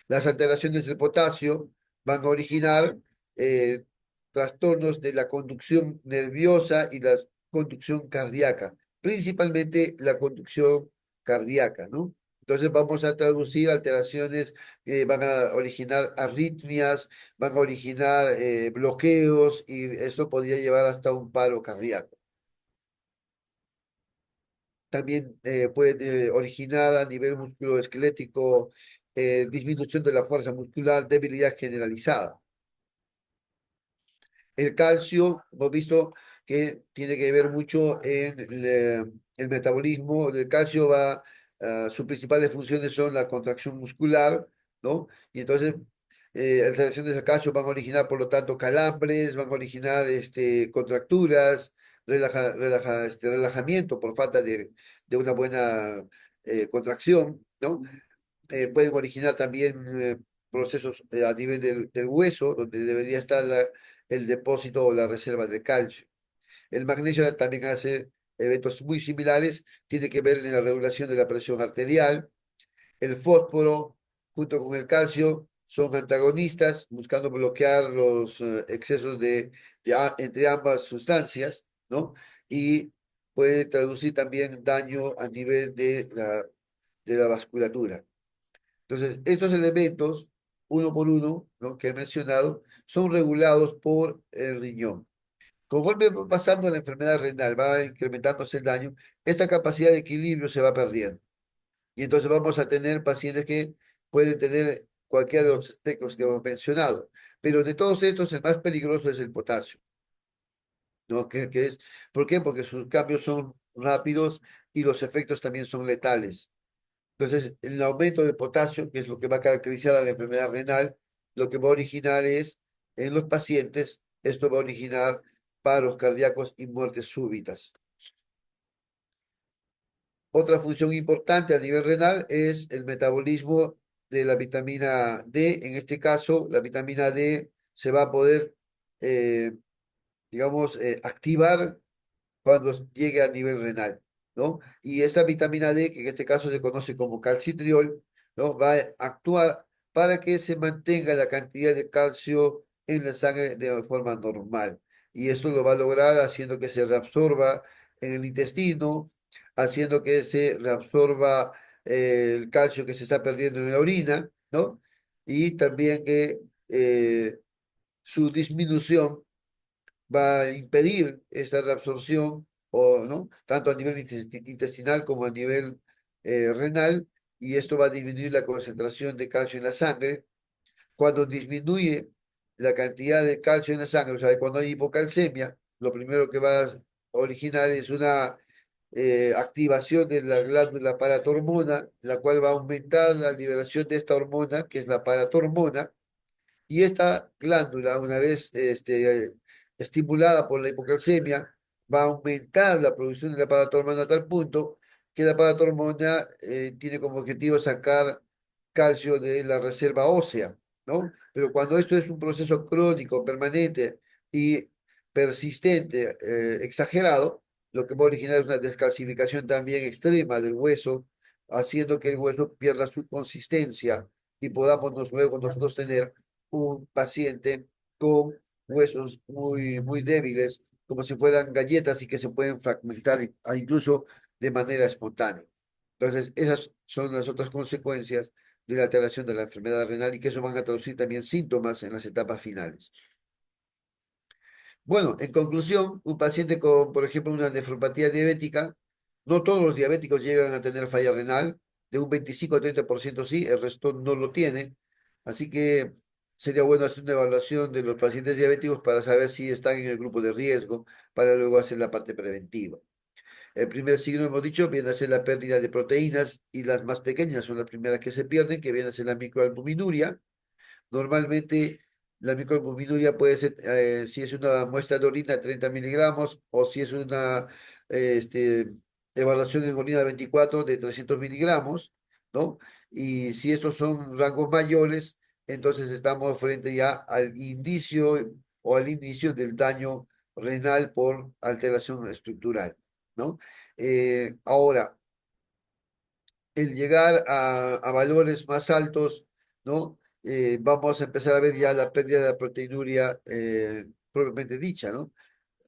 Las alteraciones del potasio van a originar eh, trastornos de la conducción nerviosa y la conducción cardíaca, principalmente la conducción cardíaca, ¿no? Entonces vamos a traducir alteraciones que van a originar arritmias, van a originar bloqueos y eso podría llevar hasta un paro cardíaco. También puede originar a nivel musculoesquelético disminución de la fuerza muscular, debilidad generalizada. El calcio, hemos visto que tiene que ver mucho en el metabolismo. El calcio va, sus principales funciones son la contracción muscular, ¿no? Y entonces, alteraciones del calcio van a originar, por lo tanto, calambres, van a originar contracturas, relajamiento por falta de una buena contracción, ¿no? Pueden originar también procesos a nivel del hueso, donde debería estar el depósito o la reserva de calcio. El magnesio también hace eventos muy similares, tiene que ver en la regulación de la presión arterial. El fósforo, junto con el calcio, son antagonistas, buscando bloquear los excesos entre ambas sustancias, ¿no? Y puede traducir también daño a nivel de la vasculatura. Entonces, estos elementos, uno por uno, ¿no? Que he mencionado, son regulados por el riñón. Conforme va pasando la enfermedad renal, va incrementándose el daño, esta capacidad de equilibrio se va perdiendo. Y entonces vamos a tener pacientes que pueden tener cualquiera de los espectros que hemos mencionado. Pero de todos estos, el más peligroso es el potasio, ¿no? ¿Por qué? Porque sus cambios son rápidos y los efectos también son letales. Entonces, el aumento de potasio, que es lo que va a caracterizar a la enfermedad renal, lo que va a originar es, en los pacientes, esto va a originar paros cardíacos y muertes súbitas. Otra función importante a nivel renal es el metabolismo de la vitamina D. En este caso, la vitamina D se va a poder, eh, digamos, activar cuando llegue a nivel renal, ¿no? Y esta vitamina D, que en este caso se conoce como calcitriol, ¿no? Va a actuar para que se mantenga la cantidad de calcio en la sangre de forma normal. Y esto lo va a lograr haciendo que se reabsorba en el intestino, haciendo que se reabsorba el calcio que se está perdiendo en la orina, ¿no? Y también que su disminución va a impedir esta reabsorción, o, ¿no? Tanto a nivel intestinal como a nivel renal, y esto va a disminuir la concentración de calcio en la sangre. Cuando disminuye la cantidad de calcio en la sangre, o sea, cuando hay hipocalcemia, lo primero que va a originar es una activación de la glándula paratormona, la cual va a aumentar la liberación de esta hormona, que es la paratormona, y esta glándula, una vez estimulada por la hipocalcemia, va a aumentar la producción de la paratormona a tal punto que la paratormona tiene como objetivo sacar calcio de la reserva ósea, ¿no? Pero cuando esto es un proceso crónico, permanente y persistente, exagerado, lo que va a originar es una descalcificación también extrema del hueso, haciendo que el hueso pierda su consistencia y podamos luego nosotros tener un paciente con huesos muy, muy débiles, como si fueran galletas y que se pueden fragmentar, incluso de manera espontánea. Entonces, esas son las otras consecuencias de la alteración de la enfermedad renal y que eso van a traducir también síntomas en las etapas finales. Bueno, en conclusión, un paciente con, por ejemplo, una nefropatía diabética, no todos los diabéticos llegan a tener falla renal, de un 25 a 30% sí, el resto no lo tiene. Así que sería bueno hacer una evaluación de los pacientes diabéticos para saber si están en el grupo de riesgo, para luego hacer la parte preventiva. El primer signo, hemos dicho, viene a ser la pérdida de proteínas y las más pequeñas son las primeras que se pierden, que viene a ser la microalbuminuria. Normalmente la microalbuminuria puede ser, si es una muestra de orina, 30 miligramos, o si es una evaluación en orina 24 de 300 miligramos, ¿no? Y si esos son rangos mayores, entonces estamos frente ya al indicio o al inicio del daño renal por alteración estructural, ¿no? Ahora, el llegar a valores más altos, ¿no? Vamos a empezar a ver ya la pérdida de la proteinuria propiamente dicha, ¿no?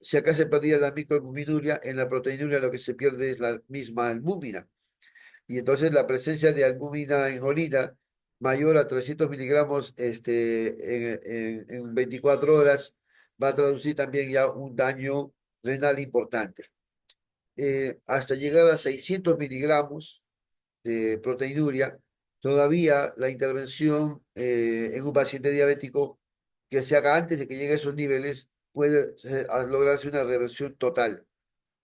Si acá se perdía la microalbuminuria, en la proteinuria lo que se pierde es la misma albúmina. Y entonces la presencia de albúmina en orina mayor a 300 miligramos en 24 horas va a traducir también ya un daño renal importante. Hasta llegar a 600 miligramos de proteinuria, todavía la intervención en un paciente diabético que se haga antes de que llegue a esos niveles puede lograrse una reversión total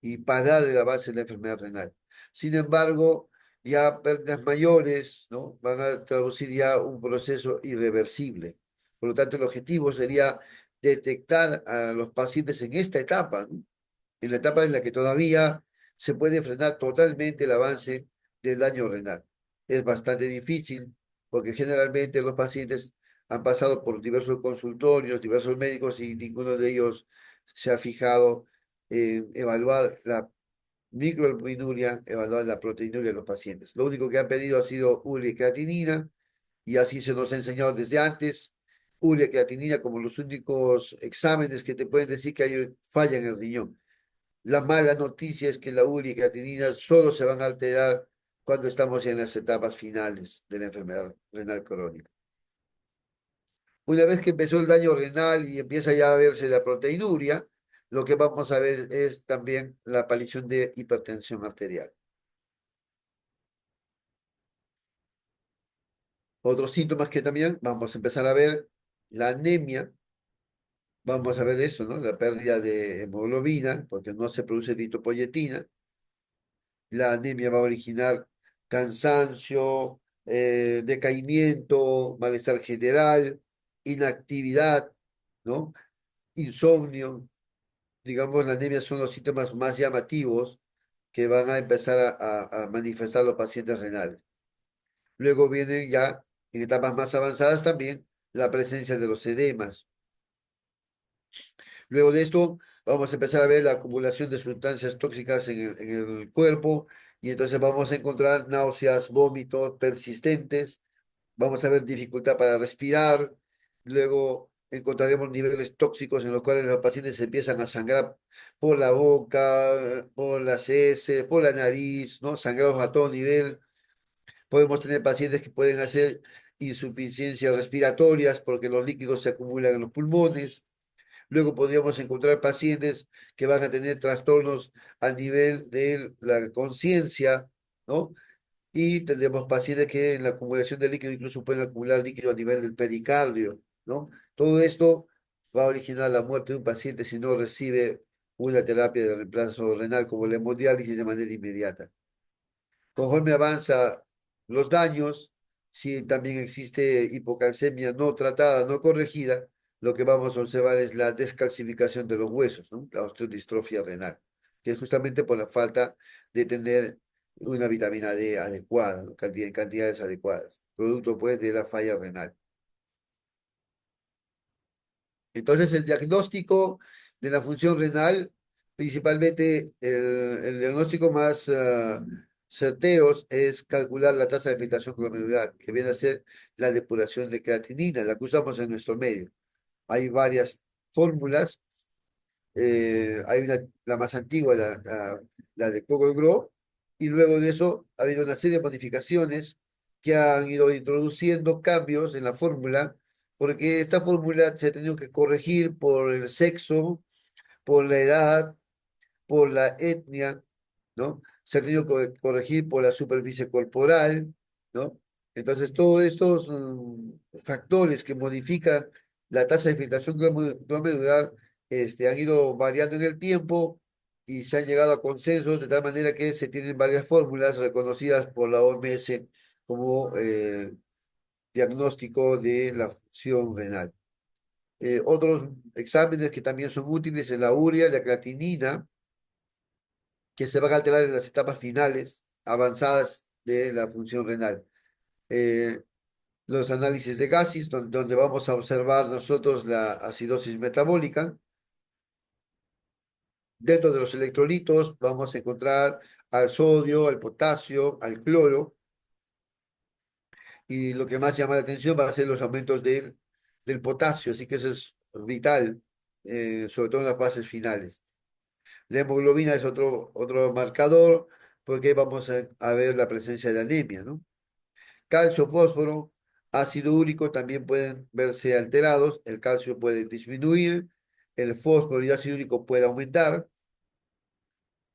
y parar el avance de la enfermedad renal. Sin embargo, ya pérdidas mayores, ¿no? Van a traducir ya un proceso irreversible. Por lo tanto, el objetivo sería detectar a los pacientes en esta etapa, ¿no? En la etapa en la que todavía se puede frenar totalmente el avance del daño renal. Es bastante difícil porque generalmente los pacientes han pasado por diversos consultorios, diversos médicos y ninguno de ellos se ha fijado en evaluar la microalbuminuria, evaluar la proteinuria de los pacientes. Lo único que han pedido ha sido urea y creatinina y así se nos ha enseñado desde antes. Urea y creatinina como los únicos exámenes que te pueden decir que hay falla en el riñón. La mala noticia es que la urea y creatinina solo se van a alterar cuando estamos en las etapas finales de la enfermedad renal crónica. Una vez que empezó el daño renal y empieza ya a verse la proteinuria, lo que vamos a ver es también la aparición de hipertensión arterial. Otros síntomas que también vamos a empezar a ver, la anemia, vamos a ver esto, ¿no? La pérdida de hemoglobina, porque no se produce eritropoyetina. La anemia va a originar cansancio, decaimiento, malestar general, inactividad, ¿no? Insomnio. Digamos, la anemia son los síntomas más llamativos que van a empezar a manifestar los pacientes renales. Luego vienen ya, en etapas más avanzadas también, la presencia de los edemas. Luego de esto, vamos a empezar a ver la acumulación de sustancias tóxicas en el cuerpo y entonces vamos a encontrar náuseas, vómitos persistentes, vamos a ver dificultad para respirar, luego encontraremos niveles tóxicos en los cuales los pacientes empiezan a sangrar por la boca, por las heces, por la nariz, ¿no? Sangrados a todo nivel. Podemos tener pacientes que pueden hacer insuficiencias respiratorias porque los líquidos se acumulan en los pulmones. Luego podríamos encontrar pacientes que van a tener trastornos a nivel de la conciencia, ¿no? Y tendremos pacientes que en la acumulación de líquido incluso pueden acumular líquido a nivel del pericardio, ¿no? Todo esto va a originar la muerte de un paciente si no recibe una terapia de reemplazo renal como la hemodiálisis de manera inmediata. Conforme avanza los daños, si también existe hipocalcemia no tratada, no corregida, lo que vamos a observar es la descalcificación de los huesos, ¿no? La osteodistrofia renal, que es justamente por la falta de tener una vitamina D adecuada, ¿no? En cantidades adecuadas, producto pues de la falla renal. Entonces, el diagnóstico de la función renal, principalmente el diagnóstico más certero es calcular la tasa de filtración glomerular, que viene a ser la depuración de creatinina, la que usamos en nuestro medio. Hay varias fórmulas, hay una, la más antigua, la de Google Grow, y luego de eso ha habido una serie de modificaciones que han ido introduciendo cambios en la fórmula, porque esta fórmula se ha tenido que corregir por el sexo, por la edad, por la etnia, ¿no? Se ha tenido que corregir por la superficie corporal, ¿no? Entonces, todos estos factores que modifican la tasa de filtración glomerular han ido variando en el tiempo y se han llegado a consensos de tal manera que se tienen varias fórmulas reconocidas por la OMS como diagnóstico de la función renal. Otros exámenes que también son útiles es la urea, la creatinina, que se van a alterar en las etapas finales avanzadas de la función renal. Eh, los análisis de gases, donde vamos a observar nosotros la acidosis metabólica. Dentro de los electrolitos vamos a encontrar al sodio, al potasio, al cloro, y lo que más llama la atención va a ser los aumentos del potasio, así que eso es vital, sobre todo en las fases finales. La hemoglobina es otro marcador, porque vamos a ver la presencia de anemia, ¿no? Calcio, fósforo, ácido úrico también pueden verse alterados. El calcio puede disminuir, el fósforo y ácido úrico puede aumentar.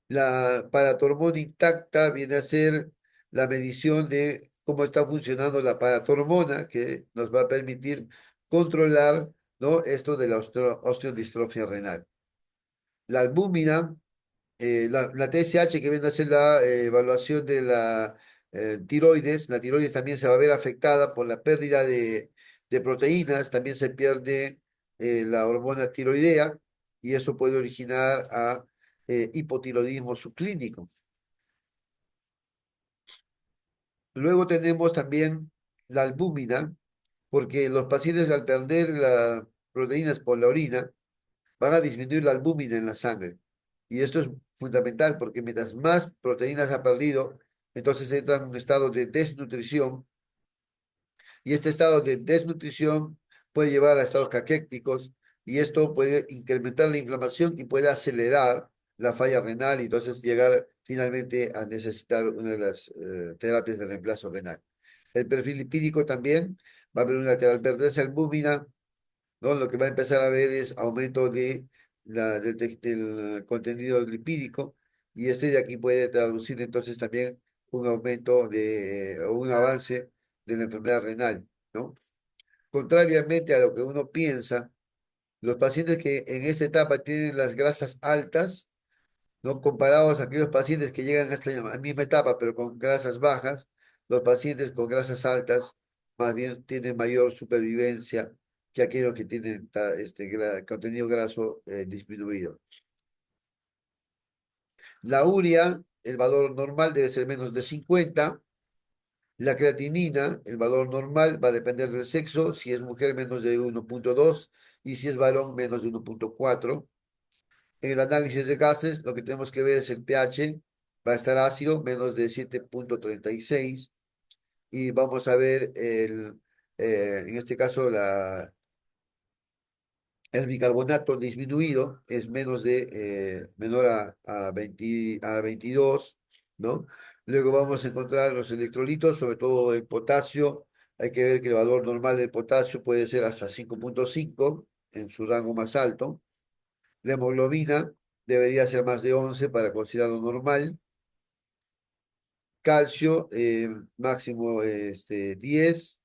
La paratormona intacta viene a ser la medición de cómo está funcionando la paratormona, que nos va a permitir controlar, ¿no?, esto de la osteodistrofia renal. La albúmina, la TSH, que viene a ser la evaluación de la tiroides. La tiroides también se va a ver afectada por la pérdida de proteínas, también se pierde la hormona tiroidea y eso puede originar a hipotiroidismo subclínico. Luego tenemos también la albúmina, porque los pacientes al perder las proteínas por la orina, van a disminuir la albúmina en la sangre. Y esto es fundamental porque mientras más proteínas ha perdido, entonces entra en un estado de desnutrición y este estado de desnutrición puede llevar a estados caquéticos y esto puede incrementar la inflamación y puede acelerar la falla renal y entonces llegar finalmente a necesitar una de las terapias de reemplazo renal. El perfil lipídico también va a haber una hipertensión albúmina, ¿no? Lo que va a empezar a ver es aumento del contenido lipídico y este de aquí puede traducir entonces también un aumento o un avance de la enfermedad renal, ¿no? Contrariamente a lo que uno piensa, los pacientes que en esta etapa tienen las grasas altas, ¿no?, comparados a aquellos pacientes que llegan a esta misma etapa pero con grasas bajas, los pacientes con grasas altas más bien tienen mayor supervivencia que aquellos que tienen contenido graso disminuido. La urea, el valor normal debe ser menos de 50. La creatinina, el valor normal va a depender del sexo, si es mujer menos de 1,2 y si es varón menos de 1,4. En el análisis de gases, lo que tenemos que ver es el pH, va a estar ácido, menos de 7,36 y vamos a ver en este caso el bicarbonato disminuido es menor a 20 a 22, ¿no? Luego vamos a encontrar los electrolitos, sobre todo el potasio. Hay que ver que el valor normal del potasio puede ser hasta 5,5 en su rango más alto. La hemoglobina debería ser más de 11 para considerarlo normal. Calcio máximo 10,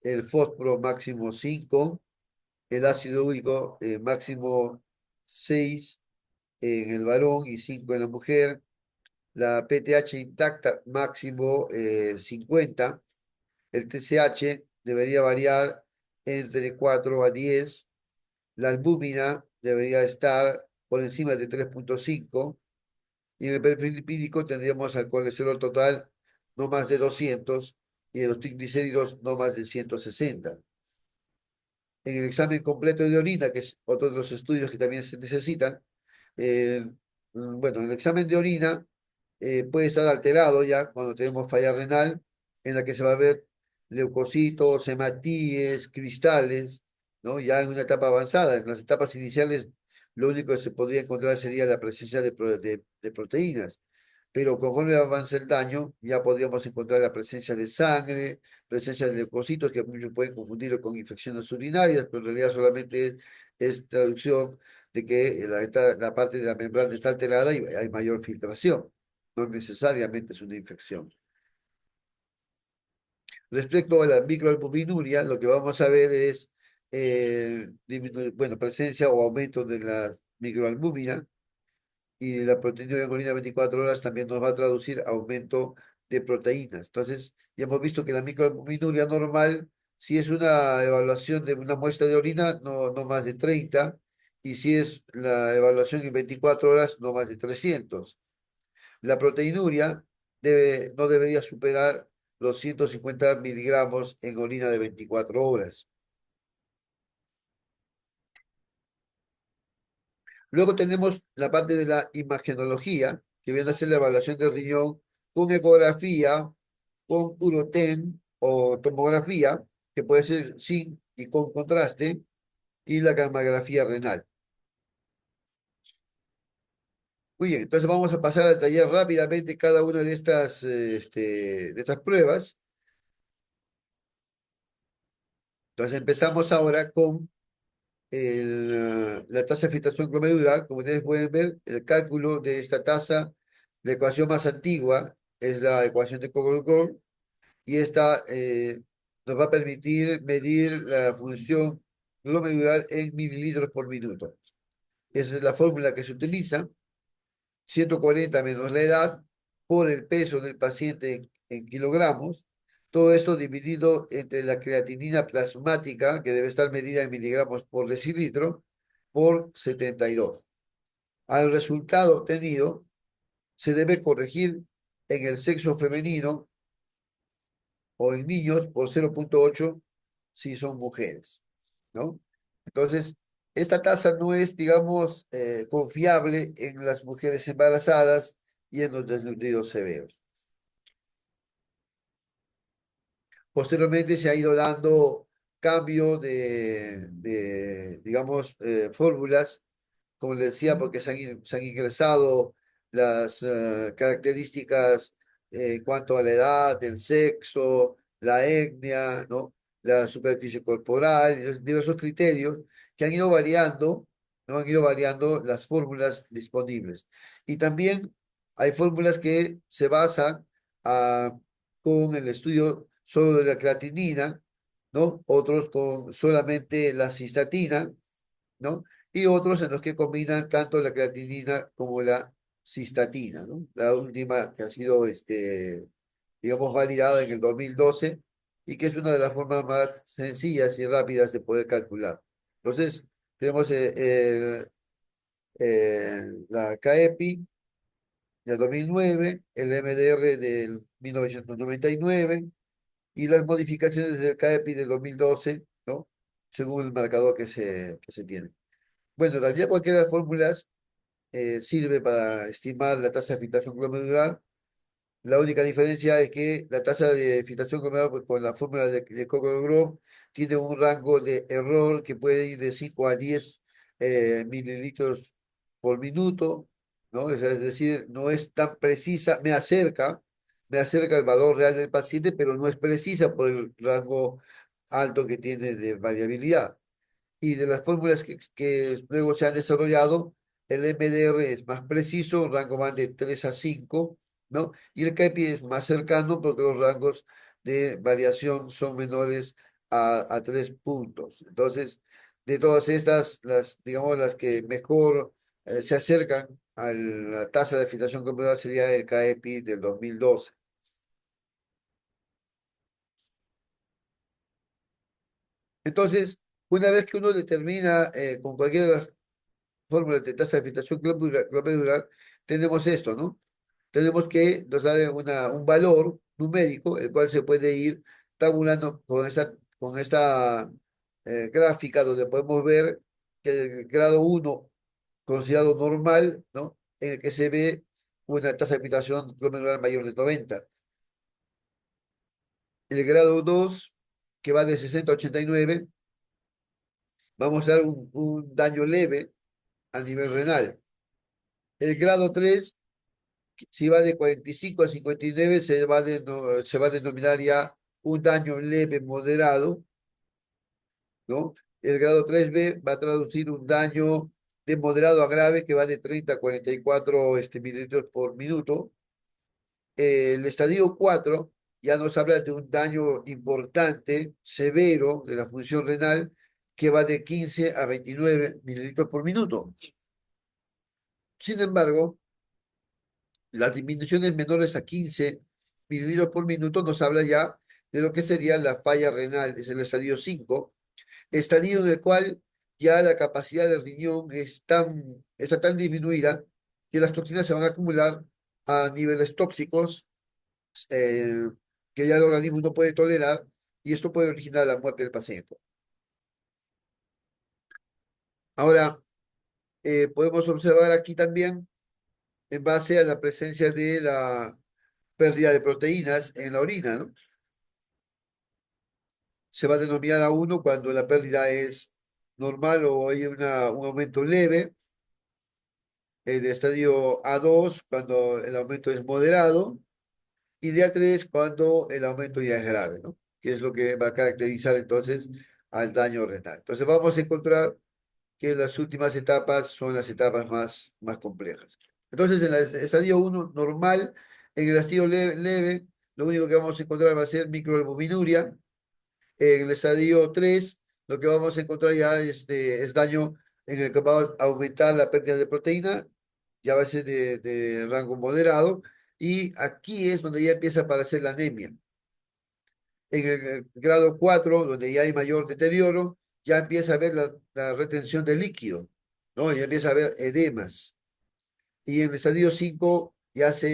el fósforo máximo 5, el ácido úrico máximo 6 en el varón y 5 en la mujer. La PTH intacta máximo 50. El TSH debería variar entre 4 a 10. La albúmina debería estar por encima de 3,5. Y en el perfil lipídico tendríamos al colesterol total no más de 200 y en los triglicéridos no más de 160. En el examen completo de orina, que es otro de los estudios que también se necesitan, eh, bueno, el examen de orina puede estar alterado ya cuando tenemos falla renal, en la que se va a ver leucocitos, hematíes, cristales, ¿no? Ya en una etapa avanzada. En las etapas iniciales, lo único que se podría encontrar sería la presencia de proteínas. pero conforme avanza el daño, ya podríamos encontrar la presencia de sangre, presencia de leucocitos, que muchos pueden confundirlo con infecciones urinarias, pero en realidad solamente es traducción de que la parte de la membrana está alterada y hay mayor filtración. No necesariamente es una infección. Respecto a la microalbuminuria, lo que vamos a ver es bueno, presencia o aumento de la microalbúmina, y la proteína en orina 24 horas también nos va a traducir aumento de proteínas. Entonces, ya hemos visto que la microalbuminuria normal, si es una evaluación de una muestra de orina, no más de 30, y si es la evaluación en 24 horas, no más de 300. La proteinuria no debería superar los 150 miligramos en orina de 24 horas. Luego tenemos la parte de la imagenología, que viene a ser la evaluación del riñón con ecografía, con uroten o tomografía, que puede ser sin y con contraste, y la gammagrafía renal. Muy bien, entonces vamos a pasar a detallar rápidamente cada una de estas pruebas. Entonces empezamos ahora con la tasa de filtración glomerular. Como ustedes pueden ver, el cálculo de esta tasa, la ecuación más antigua es la ecuación de Colgor, y esta nos va a permitir medir la función glomerular en mililitros por minuto. Esa es la fórmula que se utiliza: 140 menos la edad por el peso del paciente en kilogramos. Todo esto dividido entre la creatinina plasmática, que debe estar medida en miligramos por decilitro, por 72. Al resultado obtenido se debe corregir en el sexo femenino o en niños por 0,8 si son mujeres, ¿no? Entonces, esta tasa no es, digamos, confiable en las mujeres embarazadas y en los desnutridos severos. Posteriormente se ha ido dando cambio digamos, fórmulas, como les decía, porque se han ingresado las características en cuanto a la edad, el sexo, la etnia, ¿no? La superficie corporal, y los diversos criterios que han ido variando, ¿no? Han ido variando las fórmulas disponibles. Y también hay fórmulas que se basan con el estudio solo de la creatinina, ¿no? Otros con solamente la cistatina, ¿no? Y otros en los que combinan tanto la creatinina como la cistatina, ¿no? La última que ha sido, digamos, validada en el 2012, y que es una de las formas más sencillas y rápidas de poder calcular. Entonces, tenemos la CAEPI del 2009, el MDR del 1999 y las modificaciones del CAEPI del 2012, ¿no? Según el marcador que se tiene. Bueno, en realidad cualquiera de las fórmulas sirve para estimar la tasa de filtración glomerular. La única diferencia es que la tasa de filtración glomerular, pues, con la fórmula de Koch-Grove, tiene un rango de error que puede ir de 5 a 10 mililitros por minuto, ¿no? Es decir, no es tan precisa, me acerca el valor real del paciente, pero no es precisa por el rango alto que tiene de variabilidad. Y de las fórmulas que luego se han desarrollado, el MDR es más preciso, un rango más de 3 a 5, ¿no? Y el CAPI es más cercano porque los rangos de variación son menores a 3 puntos. Entonces, de todas estas, digamos, las que mejor se acercan a la tasa de filtración glomerular sería el CAEPI del 2012. Entonces, una vez que uno determina con cualquiera de las fórmulas de tasa de filtración glomerular, tenemos esto, ¿no? Tenemos que nos da un valor numérico, el cual se puede ir tabulando con esta gráfica, donde podemos ver que el grado 1 considerado normal, ¿no? En el que se ve una tasa de filtración glomerular mayor de 90. El grado 2, que va de 60 a 89, va a mostrar un daño leve a nivel renal. El grado 3 Si va de 45 a 59, se va a denominar ya un daño leve moderado, ¿no? El grado 3B va a traducir un daño de moderado a grave que va de 30 a 44 mililitros por minuto. El estadio 4 ya nos habla de un daño importante, severo de la función renal, que va de 15 a 29 mililitros por minuto. Sin embargo, las disminuciones menores a 15 mililitros por minuto nos habla ya de lo que sería la falla renal, es el estadio 5, estadio en el cual ya la capacidad del riñón está tan disminuida que las toxinas se van a acumular a niveles tóxicos eh, que ya el organismo no puede tolerar y esto puede originar la muerte del paciente. Ahora, podemos observar aquí también, en base a la presencia de la pérdida de proteínas en la orina, ¿no? Se va a denominar a uno cuando la pérdida es normal o hay un aumento leve. El estadio A2 cuando el aumento es moderado. Y de A3 cuando el aumento ya es grave, ¿no? Que es lo que va a caracterizar entonces al daño renal. Entonces vamos a encontrar que las últimas etapas son las etapas más complejas. Entonces en el estadio uno normal, en el estadio leve, lo único que vamos a encontrar va a ser microalbuminuria. En el estadio 3, lo que vamos a encontrar ya es daño en el que va a aumentar la pérdida de proteína, ya va a ser de rango moderado, y aquí es donde ya empieza a aparecer la anemia. En el grado 4, donde ya hay mayor deterioro, ya empieza a haber la retención de líquido, ¿no? Ya empieza a haber edemas. Y en el estadio 5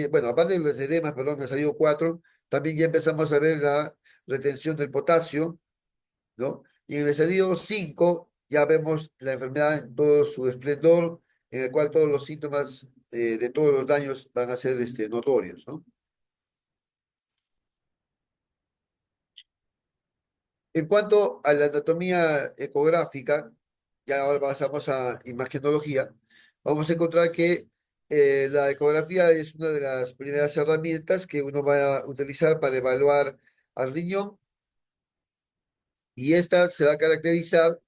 bueno, aparte de los edemas, perdón, en el estadio 4, también ya empezamos a ver la retención del potasio, ¿no? Y en el estadio 5 ya vemos la enfermedad en todo su esplendor, en el cual todos los síntomas de todos los daños van a ser notorios, ¿no? En cuanto a la anatomía ecográfica, ya ahora pasamos a imagenología, vamos a encontrar que la ecografía es una de las primeras herramientas que uno va a utilizar para evaluar al riñón y esta se va a caracterizar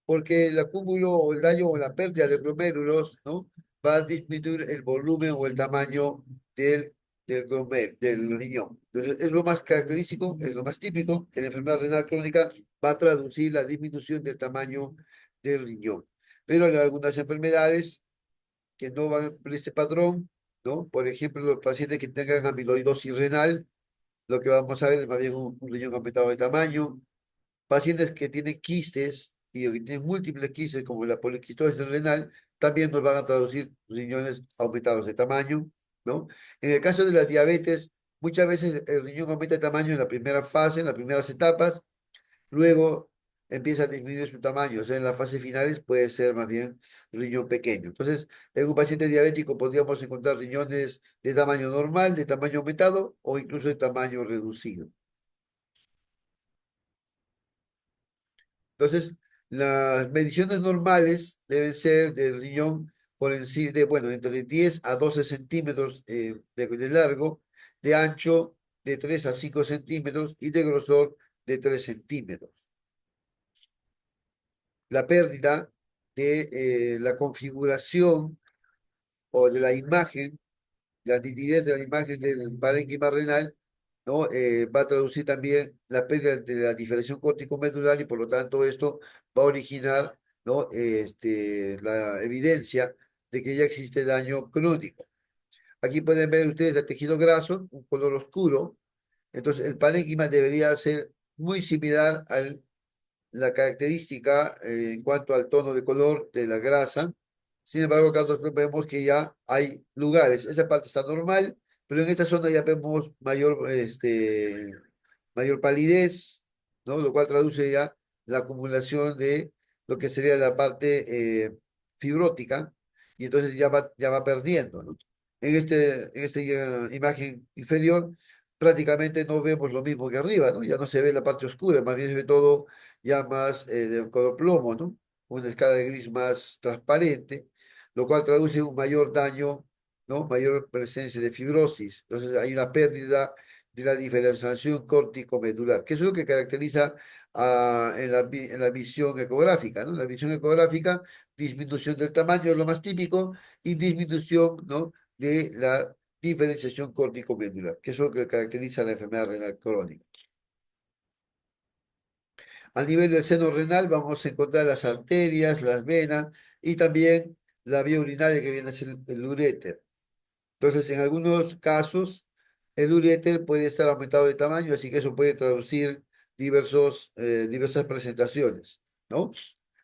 porque el acúmulo o el daño o la pérdida de glomérulos, ¿no? Va a disminuir el volumen o el tamaño del riñón. Entonces, es lo más característico, es lo más típico, que la enfermedad renal crónica va a traducir la disminución del tamaño del riñón. Pero hay algunas enfermedades que no van a cumplir este patrón, ¿no? Por ejemplo, los pacientes que tengan amiloidosis renal, lo que vamos a ver es más bien un riñón aumentado de tamaño, pacientes que tienen quistes y que tienen múltiples quistes, como la poliquistosis renal, también nos van a traducir riñones aumentados de tamaño, ¿no? En el caso de la diabetes, muchas veces el riñón aumenta de tamaño en la primera fase, en las primeras etapas, luego empieza a disminuir su tamaño, o sea, en las fases finales puede ser más bien riñón pequeño. Entonces, en un paciente diabético podríamos encontrar riñones de tamaño normal, de tamaño aumentado o incluso de tamaño reducido. Entonces, las mediciones normales deben ser del riñón por encima de, bueno, entre 10 a 12 centímetros de largo, de ancho de 3 a 5 centímetros y de grosor de 3 centímetros. La pérdida de la configuración o de la imagen, la nitidez de la imagen del parénquima renal, ¿no? Va a traducir también la pérdida de la diferenciación córtico-medular y por lo tanto esto va a originar, ¿no? La evidencia de que ya existe daño crónico. Aquí pueden ver ustedes el tejido graso, un color oscuro. Entonces el parénquima debería ser muy similar a la característica en cuanto al tono de color de la grasa. Sin embargo, acá nosotros vemos que ya hay lugares. Esa parte está normal, pero en esta zona ya vemos mayor palidez, ¿no? Lo cual traduce ya la acumulación de lo que sería la parte fibrótica, y entonces ya va perdiendo, ¿no? En esta imagen inferior prácticamente no vemos lo mismo que arriba, ¿no? Ya no se ve la parte oscura, más bien se ve todo ya más de color plomo, ¿no? Una escala de gris más transparente, lo cual traduce un mayor daño, ¿no? Mayor presencia de fibrosis. Entonces hay una pérdida de la diferenciación córtico-medular, que eso es lo que caracteriza en la visión ecográfica, ¿no? La visión ecográfica, disminución del tamaño es lo más típico y disminución, ¿no? de la diferenciación córtico-medular, que es lo que caracteriza la enfermedad renal crónica. A nivel del seno renal vamos a encontrar las arterias, las venas y también la vía urinaria que viene a ser el uréter. Entonces, en algunos casos, el uréter puede estar aumentado de tamaño, así que eso puede traducir diversas presentaciones, ¿no?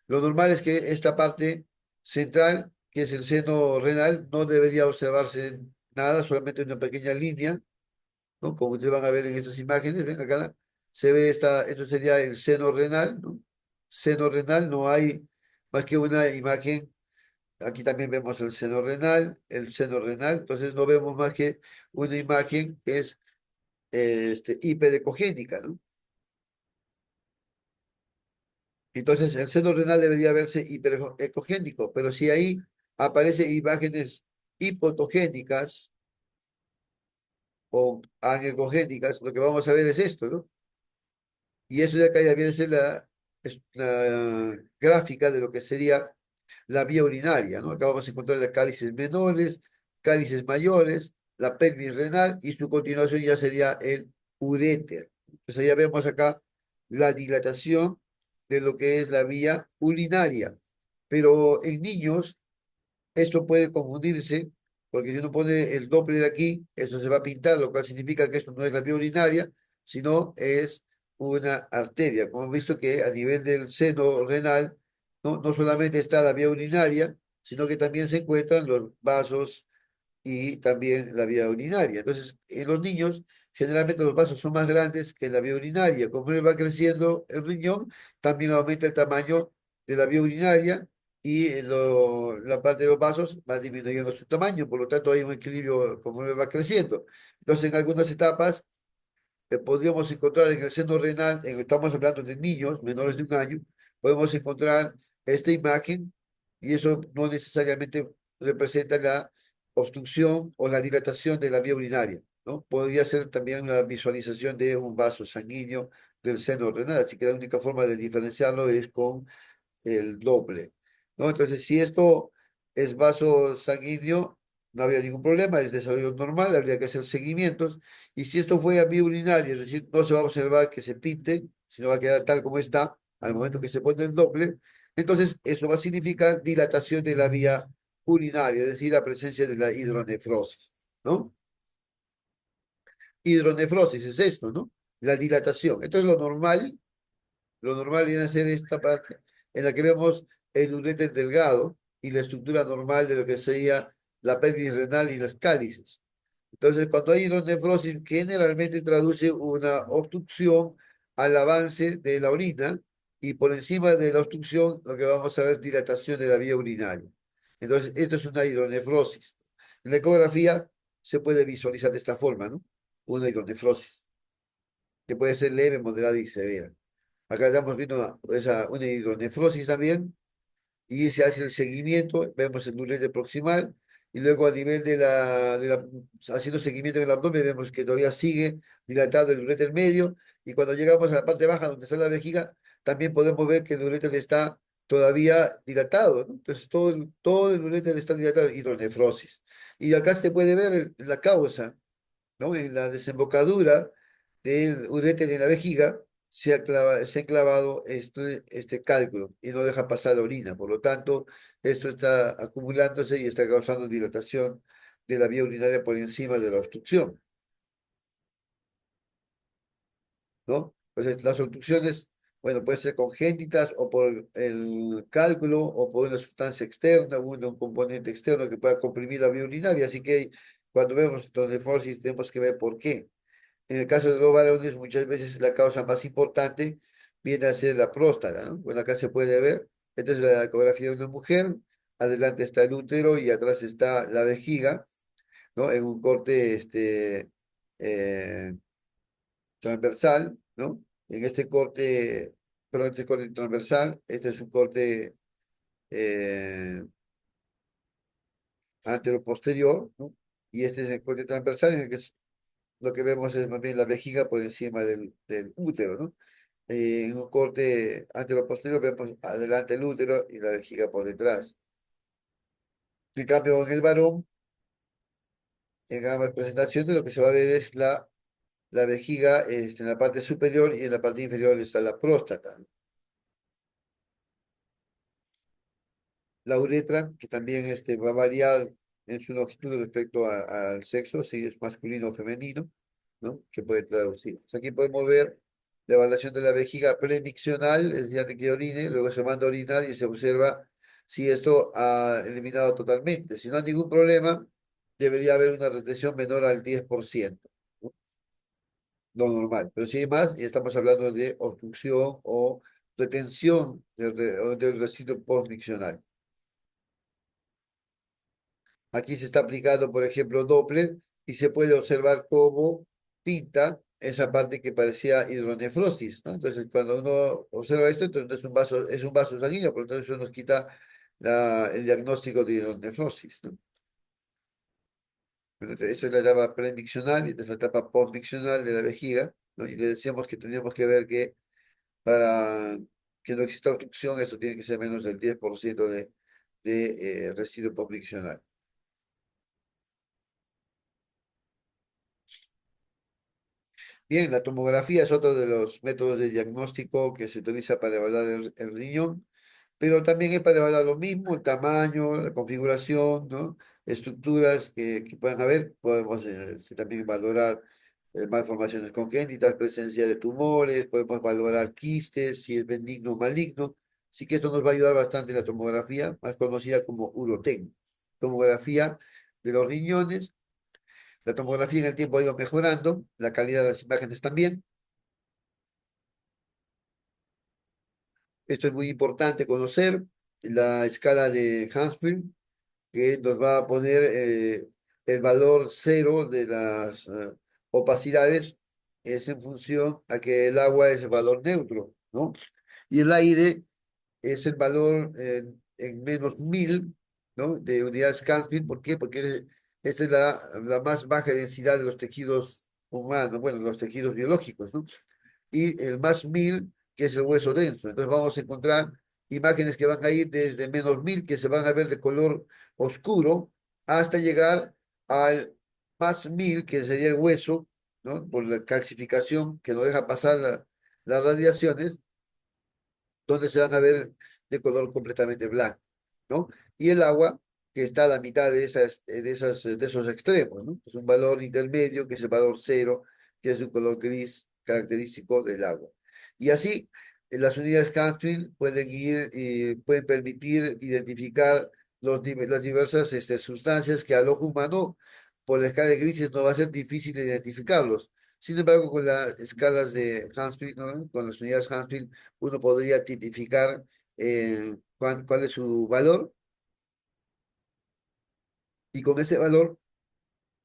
Lo normal es que esta parte central, que es el seno renal, no debería observarse nada, solamente una pequeña línea, ¿no? Como ustedes van a ver en estas imágenes, ven acá, se ve esto sería el seno renal, ¿no? Seno renal, no hay más que una imagen. Aquí también vemos el seno renal, entonces no vemos más que una imagen que es hiperecogénica, ¿no? Entonces el seno renal debería verse hiperecogénico, pero si ahí aparecen imágenes hipotogénicas o anecogénicas, lo que vamos a ver es esto, ¿no? Y eso de acá ya viene a ser es una gráfica de lo que sería la vía urinaria, ¿no? Acá vamos a encontrar las cálices menores, cálices mayores, la pelvis renal y su continuación ya sería el uréter. Entonces ya vemos acá la dilatación de lo que es la vía urinaria. Pero en niños esto puede confundirse, porque si uno pone el Doppler aquí, eso se va a pintar, lo cual significa que esto no es la vía urinaria, sino es una arteria. Como hemos visto que a nivel del seno renal, no solamente está la vía urinaria, sino que también se encuentran los vasos y también la vía urinaria. Entonces, en los niños, generalmente los vasos son más grandes que la vía urinaria. Conforme va creciendo el riñón, también aumenta el tamaño de la vía urinaria y la parte de los vasos va disminuyendo su tamaño. Por lo tanto, hay un equilibrio conforme va creciendo. Entonces, en algunas etapas, podríamos encontrar en el seno renal, estamos hablando de niños menores de 1 año, podemos encontrar esta imagen y eso no necesariamente representa la obstrucción o la dilatación de la vía urinaria, ¿no? Podría ser también una visualización de un vaso sanguíneo del seno renal, así que la única forma de diferenciarlo es con el doble, ¿no? Entonces, si esto es vaso sanguíneo, no habría ningún problema, es desarrollo normal, habría que hacer seguimientos. Y si esto fue a vía urinaria, es decir, no se va a observar que se pinte, sino va a quedar tal como está al momento que se pone el doble, entonces eso va a significar dilatación de la vía urinaria, es decir, la presencia de la hidronefrosis, ¿no? Hidronefrosis es esto, ¿no? La dilatación. Entonces, lo normal viene a ser esta parte en la que vemos el uréter delgado y la estructura normal de lo que sería la pelvis renal y las cálices. Entonces, cuando hay hidronefrosis, generalmente traduce una obstrucción al avance de la orina y por encima de la obstrucción lo que vamos a ver es dilatación de la vía urinaria. Entonces, esto es una hidronefrosis. En la ecografía se puede visualizar de esta forma, ¿no? Una hidronefrosis, que puede ser leve, moderada y severa. Acá estamos viendo una hidronefrosis también, y se hace el seguimiento, vemos el uréter proximal, y luego a nivel haciendo seguimiento en el abdomen, vemos que todavía sigue dilatado el uréter medio, y cuando llegamos a la parte baja donde está la vejiga, también podemos ver que el uréter está todavía dilatado, ¿no? Entonces todo el uréter está dilatado, hidronefrosis. Y acá se puede ver la causa, ¿no? En la desembocadura del uréter en la vejiga se ha clavado este cálculo y no deja pasar la orina. Por lo tanto, esto está acumulándose y está causando dilatación de la vía urinaria por encima de la obstrucción, ¿no? Entonces, las obstrucciones, bueno, pueden ser congénitas o por el cálculo o por una sustancia externa, un componente externo que pueda comprimir la vía urinaria. Así que cuando vemos nefrosis tenemos que ver por qué. En el caso de los varones, muchas veces la causa más importante viene a ser la próstata, ¿no? Bueno, acá se puede ver, esta es la ecografía de una mujer, adelante está el útero y atrás está la vejiga, ¿no? En un corte eh, transversal, ¿no? En este corte, pero este corte transversal, este es un corte eh, anteroposterior, ¿no? Y este es el corte transversal, en el que lo que vemos es más bien la vejiga por encima del útero, ¿no? En un corte anteroposterior vemos adelante el útero y la vejiga por detrás. En cambio, en el varón, en ambas presentaciones, lo que se va a ver es la vejiga en la parte superior y en la parte inferior está la próstata, ¿no? La uretra, que también va a variar en su longitud respecto al sexo, si es masculino o femenino, ¿no? Que puede traducir. O sea, aquí podemos ver la evaluación de la vejiga premiccional, es decir, antes que orine, luego se manda a orinar y se observa si esto ha eliminado totalmente. Si no hay ningún problema, debería haber una retención menor al 10%, ¿no? Lo normal. Pero si hay más, ya estamos hablando de obstrucción o retención del residuo postmiccional. Aquí se está aplicando, por ejemplo, Doppler y se puede observar cómo pinta esa parte que parecía hidronefrosis, ¿no? Entonces, cuando uno observa esto, entonces es un vaso sanguíneo, por lo tanto, eso nos quita el diagnóstico de hidronefrosis, ¿no? Bueno, eso es la etapa premiccional y esta es la etapa postmiccional de la vejiga, ¿no? Y le decíamos que teníamos que ver que para que no exista obstrucción, esto tiene que ser menos del 10% de residuo postmiccional. Bien, la tomografía es otro de los métodos de diagnóstico que se utiliza para evaluar el riñón, pero también es para evaluar lo mismo, el tamaño, la configuración, ¿no? Estructuras que puedan haber. Podemos también valorar malformaciones congénitas, presencia de tumores, podemos valorar quistes, si es benigno o maligno. Así que esto nos va a ayudar bastante en la tomografía, más conocida como UROTEN, tomografía de los riñones. La tomografía en el tiempo ha ido mejorando, la calidad de las imágenes también. Esto es muy importante conocer la escala de Hansfield, que nos va a poner el valor cero de las opacidades, es en función a que el agua es el valor neutro, ¿no? Y el aire es el valor en -1000, ¿no? De unidades Canfield. ¿Por qué? Porque esa es la más baja densidad de los tejidos humanos, bueno, los tejidos biológicos, ¿no? Y el +1000, que es el hueso denso. Entonces vamos a encontrar imágenes que van a ir desde -1000, que se van a ver de color oscuro, hasta llegar al +1000, que sería el hueso, ¿no? Por la calcificación que no deja pasar las radiaciones, donde se van a ver de color completamente blanco, ¿no? Y el agua, que está a la mitad de esos extremos, ¿no? Es un valor intermedio, que es el valor cero, que es un color gris característico del agua. Y así, las unidades Canfield pueden ir y pueden permitir identificar las diversas sustancias que al ojo humano, por la escala de grises, no va a ser difícil identificarlos. Sin embargo, con las escalas de Hansfield, ¿no? Con las unidades Hansfield, uno podría tipificar cuál es su valor, y con ese valor,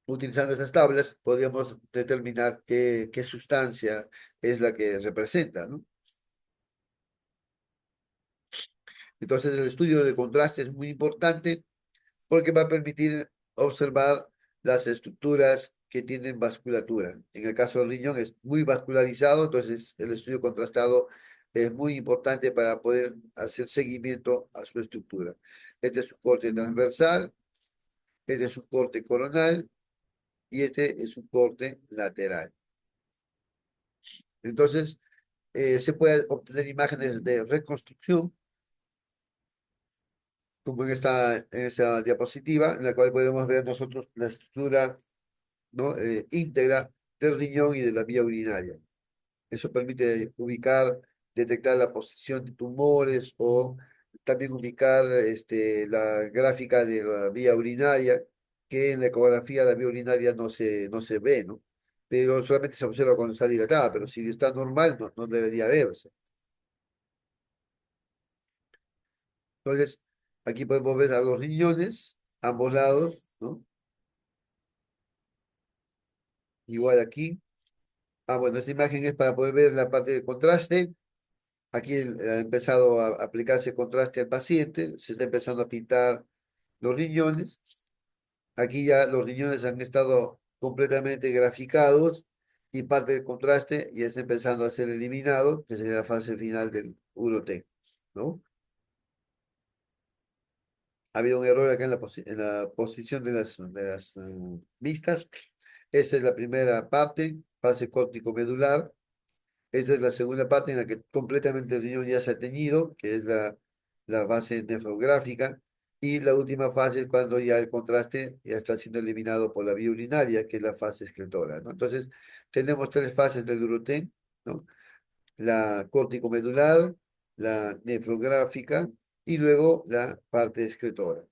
utilizando esas tablas, podríamos determinar qué sustancia es la que representa, ¿no? Entonces, el estudio de contraste es muy importante porque va a permitir observar las estructuras que tienen vasculatura. En el caso del riñón es muy vascularizado, entonces el estudio contrastado es muy importante para poder hacer seguimiento a su estructura. Este es su corte transversal, este es su corte coronal y este es su corte lateral. Entonces, se puede obtener imágenes de reconstrucción, como en esta diapositiva, en la cual podemos ver nosotros la estructura, ¿no? Íntegra del riñón y de la vía urinaria. Eso permite ubicar, detectar la posición de tumores o también ubicar la gráfica de la vía urinaria, que en la ecografía la vía urinaria no se ve, ¿no? Pero solamente se observa cuando está dilatada, pero si está normal no debería verse. Entonces, aquí podemos ver a los riñones, ambos lados, ¿no? Igual aquí. Ah, bueno, esta imagen es para poder ver la parte de contraste. Aquí ha empezado a aplicarse contraste al paciente, se está empezando a pintar los riñones. Aquí ya los riñones han estado completamente graficados y parte del contraste ya está empezando a ser eliminado, que sería la fase final del UROT, ¿no? Ha habido un error acá en en la posición de las vistas. Esta es la primera parte, fase córtico-medular. Esta es la segunda parte en la que completamente el riñón ya se ha teñido, que es la fase nefrográfica. Y la última fase es cuando ya el contraste ya está siendo eliminado por la vía urinaria, que es la fase excretora, ¿no? Entonces, tenemos tres fases del gluten, ¿no? La córtico-medular, la nefrográfica y luego la parte excretora.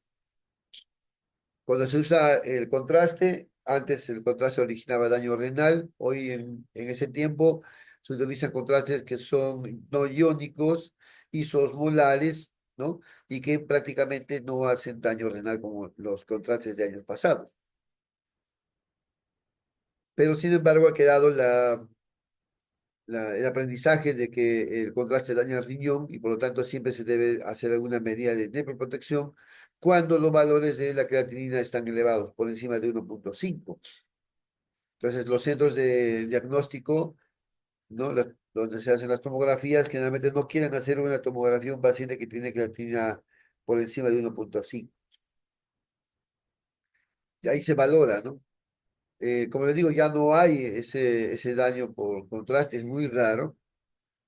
Cuando se usa el contraste, antes el contraste originaba daño renal, hoy en ese tiempo se utilizan contrastes que son no iónicos, isosmolares, ¿no? Y que prácticamente no hacen daño renal como los contrastes de años pasados. Pero sin embargo ha quedado el aprendizaje de que el contraste daña el riñón y por lo tanto siempre se debe hacer alguna medida de nephroprotección cuando los valores de la creatinina están elevados, por encima de 1,5. Entonces, los centros de diagnóstico, ¿no? Donde se hacen las tomografías, generalmente no quieren hacer una tomografía a un paciente que tiene creatinina por encima de 1,5. Y ahí se valora, ¿no? Como les digo, ya no hay ese daño por contraste, es muy raro.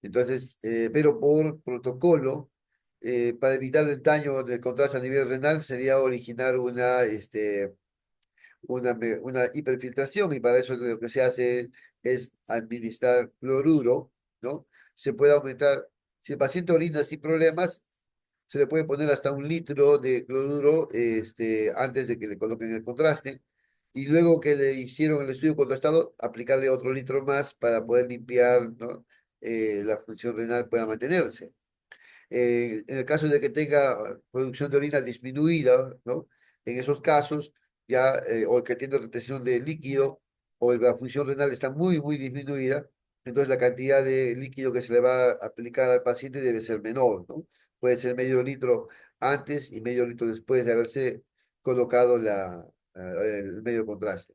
Entonces, pero por protocolo, para evitar el daño del contraste a nivel renal, sería originar una hiperfiltración y para eso lo que se hace es administrar cloruro, ¿no? Se puede aumentar, si el paciente orina sin problemas, se le puede poner hasta 1 litro de cloruro antes de que le coloquen el contraste y luego que le hicieron el estudio contrastado, aplicarle otro litro más para poder limpiar, ¿no? La función renal pueda mantenerse. En el caso de que tenga producción de orina disminuida, ¿no? En esos casos, ya, o que tiene retención de líquido, o la función renal está muy, muy disminuida, entonces la cantidad de líquido que se le va a aplicar al paciente debe ser menor, ¿no? Puede ser medio litro antes y medio litro después de haberse colocado el medio contraste.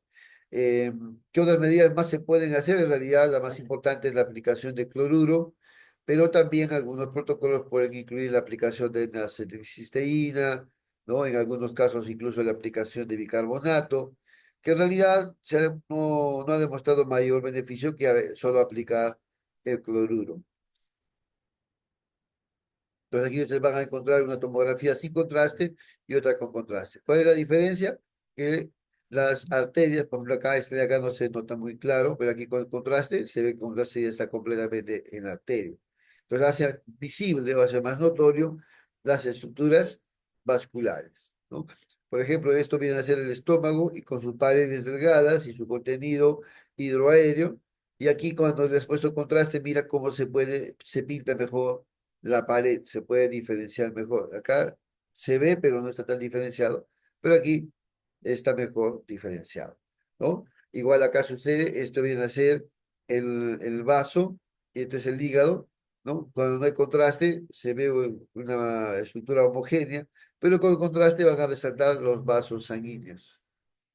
Eh, ¿Qué otras medidas más se pueden hacer? En realidad, la más importante es la aplicación de cloruro, pero también algunos protocolos pueden incluir la aplicación de acetilcisteína, ¿no? En algunos casos incluso la aplicación de bicarbonato, que en realidad no ha demostrado mayor beneficio que solo aplicar el cloruro. Entonces aquí ustedes van a encontrar una tomografía sin contraste y otra con contraste. ¿Cuál es la diferencia? Que las arterias, por ejemplo acá, este de acá no se nota muy claro, pero aquí con el contraste se ve que el contraste ya está completamente en la arteria. Entonces hace visible o hace más notorio las estructuras vasculares, ¿no? Por ejemplo, esto viene a ser el estómago y con sus paredes delgadas y su contenido hidroaéreo. Y aquí cuando les he puesto contraste, mira cómo se pinta mejor la pared, se puede diferenciar mejor. Acá se ve, pero no está tan diferenciado, pero aquí está mejor diferenciado, ¿no? Igual acá sucede, esto viene a ser el vaso, y este es el hígado, ¿no? Cuando no hay contraste, se ve una estructura homogénea, pero con contraste van a resaltar los vasos sanguíneos,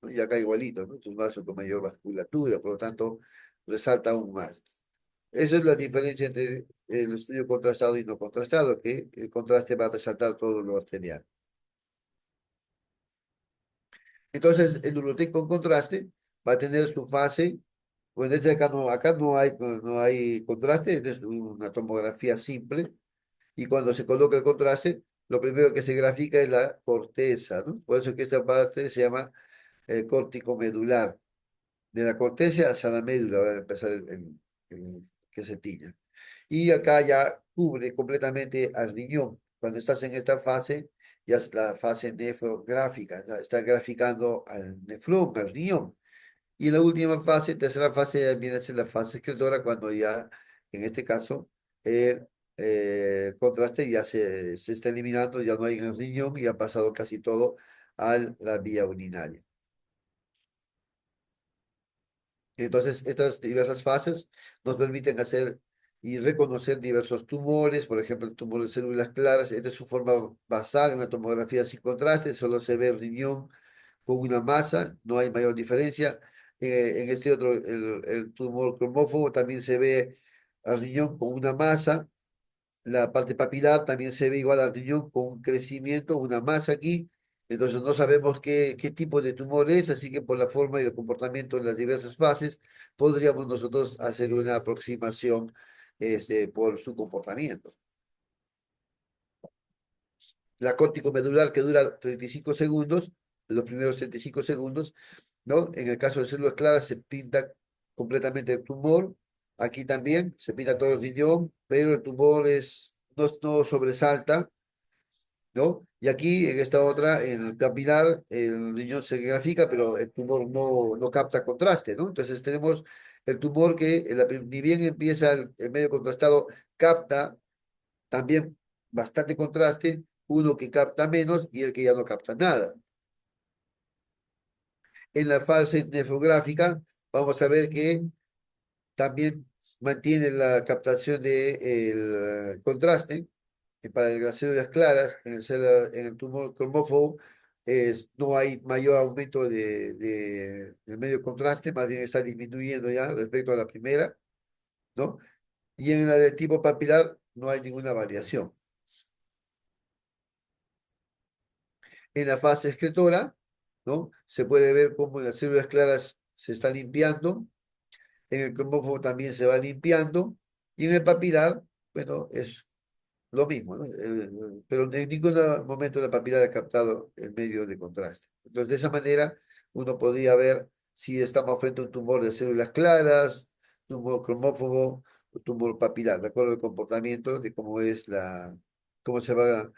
¿no? Y acá igualito, ¿no? Es un vaso con mayor vasculatura, por lo tanto, resalta aún más. Esa es la diferencia entre el estudio contrastado y no contrastado, que el contraste va a resaltar todo lo arterial. Entonces, el Urotec con contraste va a tener su fase, pues desde acá no hay contraste, es una tomografía simple, y cuando se coloca el contraste, lo primero que se grafica es la corteza, ¿no? Por eso es que esta parte se llama córtico medular. De la corteza hacia la médula va a empezar que se tiña. Y acá ya cubre completamente al riñón. Cuando estás en esta fase, ya es la fase nefrográfica, ya está graficando al nefrón, al riñón. Y la última fase, tercera fase, ya viene a ser la fase excretora, cuando ya, en este caso, el contraste ya se está eliminando, ya no hay en el riñón y ha pasado casi todo a la vía urinaria. Entonces, estas diversas fases nos permiten hacer y reconocer diversos tumores, por ejemplo, el tumor de células claras. Esta es su forma basal en una tomografía sin contraste, solo se ve el riñón con una masa, no hay mayor diferencia. En este otro, el tumor cromófobo también se ve al riñón con una masa. La parte papilar también se ve igual al riñón con un crecimiento, una masa aquí. Entonces no sabemos qué tipo de tumor es, así que por la forma y el comportamiento en las diversas fases podríamos nosotros hacer una aproximación por su comportamiento. La córtico medular que dura 35 segundos, los primeros 35 segundos, ¿no? En el caso de células claras se pinta completamente el tumor. Aquí también se pinta todo el riñón, pero el tumor no sobresalta, ¿no? Y aquí, en esta otra, en el capilar, el riñón se grafica, pero el tumor no capta contraste, ¿no? Entonces tenemos el tumor que, ni bien empieza el medio contrastado, capta también bastante contraste, uno que capta menos y el que ya no capta nada. En la fase nefrográfica, vamos a ver que también mantiene la captación del contraste para las células claras, en el tumor cromófobo, no hay mayor aumento del medio contraste, más bien está disminuyendo ya respecto a la primera, ¿no? Y en la de tipo papilar no hay ninguna variación. En la fase excretora, ¿no? Se puede ver cómo las células claras se están limpiando, en el cromófobo también se va limpiando, y en el papilar, bueno, es lo mismo, ¿no? Pero en ningún momento la papilar ha captado el medio de contraste. Entonces, de esa manera, uno podría ver si estamos frente a un tumor de células claras, tumor cromófobo o tumor papilar, de acuerdo al comportamiento de cómo se va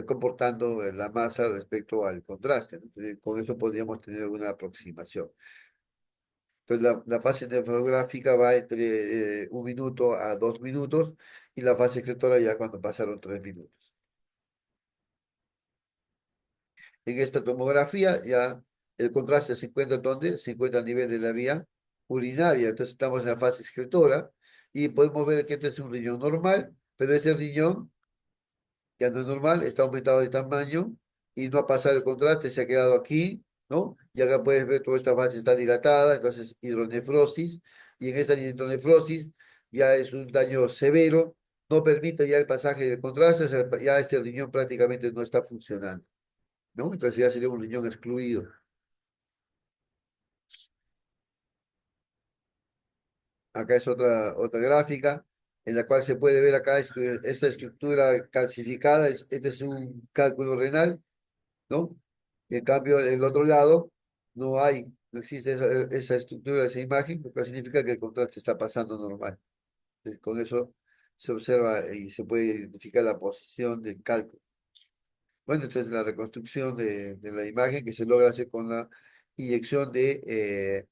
comportando la masa respecto al contraste, ¿no? Entonces, con eso podríamos tener una aproximación. Entonces, la fase nefrográfica va entre 1 minuto a 2 minutos y la fase excretora ya cuando pasaron 3 minutos. En esta tomografía ya el contraste se encuentra donde se encuentra a nivel de la vía urinaria. Entonces estamos en la fase excretora y podemos ver que este es un riñón normal, pero este riñón ya no es normal, está aumentado de tamaño y no ha pasado el contraste, se ha quedado aquí, ¿no? Y acá puedes ver toda esta fase está dilatada, entonces hidronefrosis, y en esta hidronefrosis ya es un daño severo, no permite ya el pasaje del contraste, o sea, ya este riñón prácticamente no está funcionando, ¿no? Entonces ya sería un riñón excluido. Acá es otra gráfica en la cual se puede ver acá esta estructura calcificada, este es un cálculo renal, ¿no? Y en cambio, del otro lado, no existe esa estructura, esa imagen, lo que significa que el contraste está pasando normal. Con eso se observa y se puede identificar la posición del cálculo. Bueno, entonces la reconstrucción de la imagen que se logra hacer con la inyección del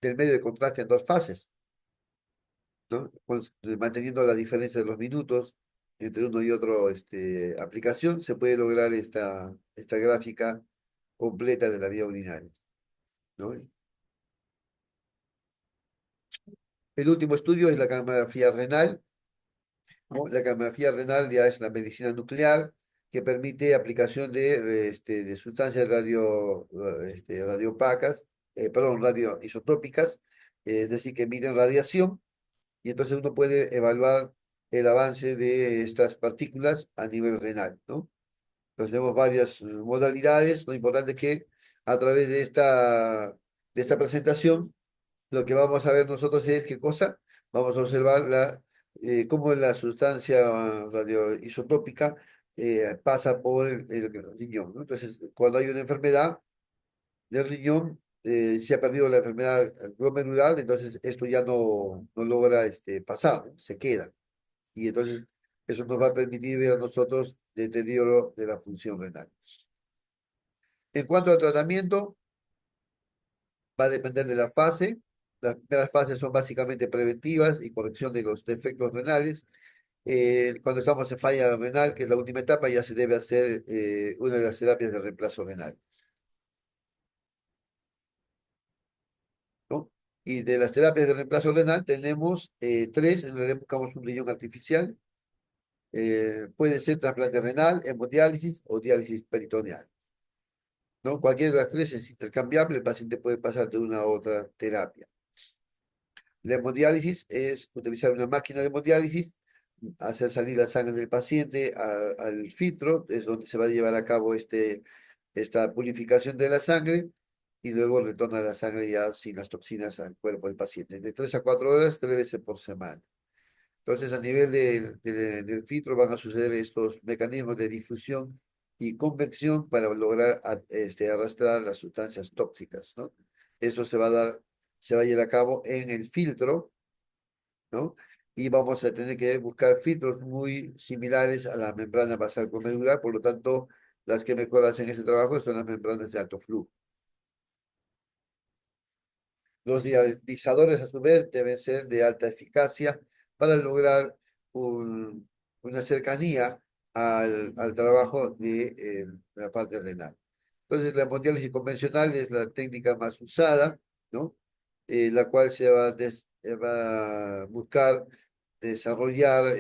medio de contraste en dos fases, ¿no? Manteniendo la diferencia de los minutos entre uno y otro aplicación, se puede lograr esta gráfica completa de la vía urinaria, ¿no? El último estudio es la camografía renal, ¿no? La camografía renal ya es la medicina nuclear que permite aplicación de sustancias radiopacas, perdón, radioisotópicas, es decir, que emiten radiación y entonces uno puede evaluar el avance de estas partículas a nivel renal, ¿no? Entonces tenemos varias modalidades, lo importante es que a través de esta presentación lo que vamos a ver nosotros es qué cosa, vamos a observar cómo la sustancia radioisotópica pasa por el riñón, ¿no? Entonces, cuando hay una enfermedad del riñón, se ha perdido la enfermedad glomerular, entonces esto ya no logra pasar, ¿no? Se queda. Y entonces eso nos va a permitir ver a nosotros deterioro de la función renal. En cuanto al tratamiento, va a depender de la fase. Las primeras fases son básicamente preventivas y corrección de los defectos renales. Cuando estamos en falla renal, que es la última etapa, ya se debe hacer una de las terapias de reemplazo renal, ¿no? Y de las terapias de reemplazo renal tenemos tres, en realidad buscamos un riñón artificial, Puede ser trasplante renal, hemodiálisis o diálisis peritoneal, ¿no? Cualquiera de las tres es intercambiable, el paciente puede pasar de una a otra terapia. La hemodiálisis es utilizar una máquina de hemodiálisis, hacer salir la sangre del paciente al filtro, es donde se va a llevar a cabo esta purificación de la sangre y luego retorna la sangre ya sin las toxinas al cuerpo del paciente. De 3 a 4 horas, 3 veces por semana. Entonces, a nivel del filtro van a suceder estos mecanismos de difusión y convección para lograr arrastrar las sustancias tóxicas, ¿no? Eso se va a llevar a cabo en el filtro, ¿no? Y vamos a tener que buscar filtros muy similares a la membrana basal glomerular, por lo tanto, las que mejor hacen ese trabajo son las membranas de alto flujo. Los dializadores, a su vez, deben ser de alta eficacia para lograr una cercanía al trabajo de la parte renal. Entonces, la hemodiálisis convencional es la técnica más usada, ¿no? La cual va a buscar desarrollar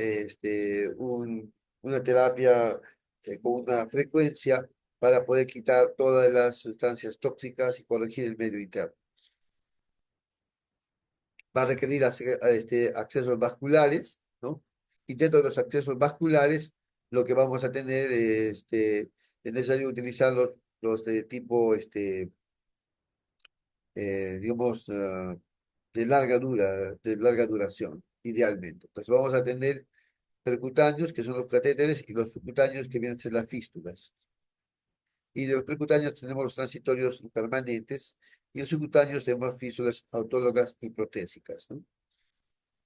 una terapia con una frecuencia para poder quitar todas las sustancias tóxicas y corregir el medio interno. Va a requerir accesos vasculares, ¿no? Y dentro de los accesos vasculares, lo que vamos a tener es necesario utilizar los de tipo, digamos, de larga duración, idealmente. Entonces vamos a tener percutáneos, que son los catéteres, y los subcutáneos, que vienen a ser las fístulas. Y de los percutáneos tenemos los transitorios y permanentes, y los subcutáneos tenemos fístulas autólogas y protésicas, ¿no?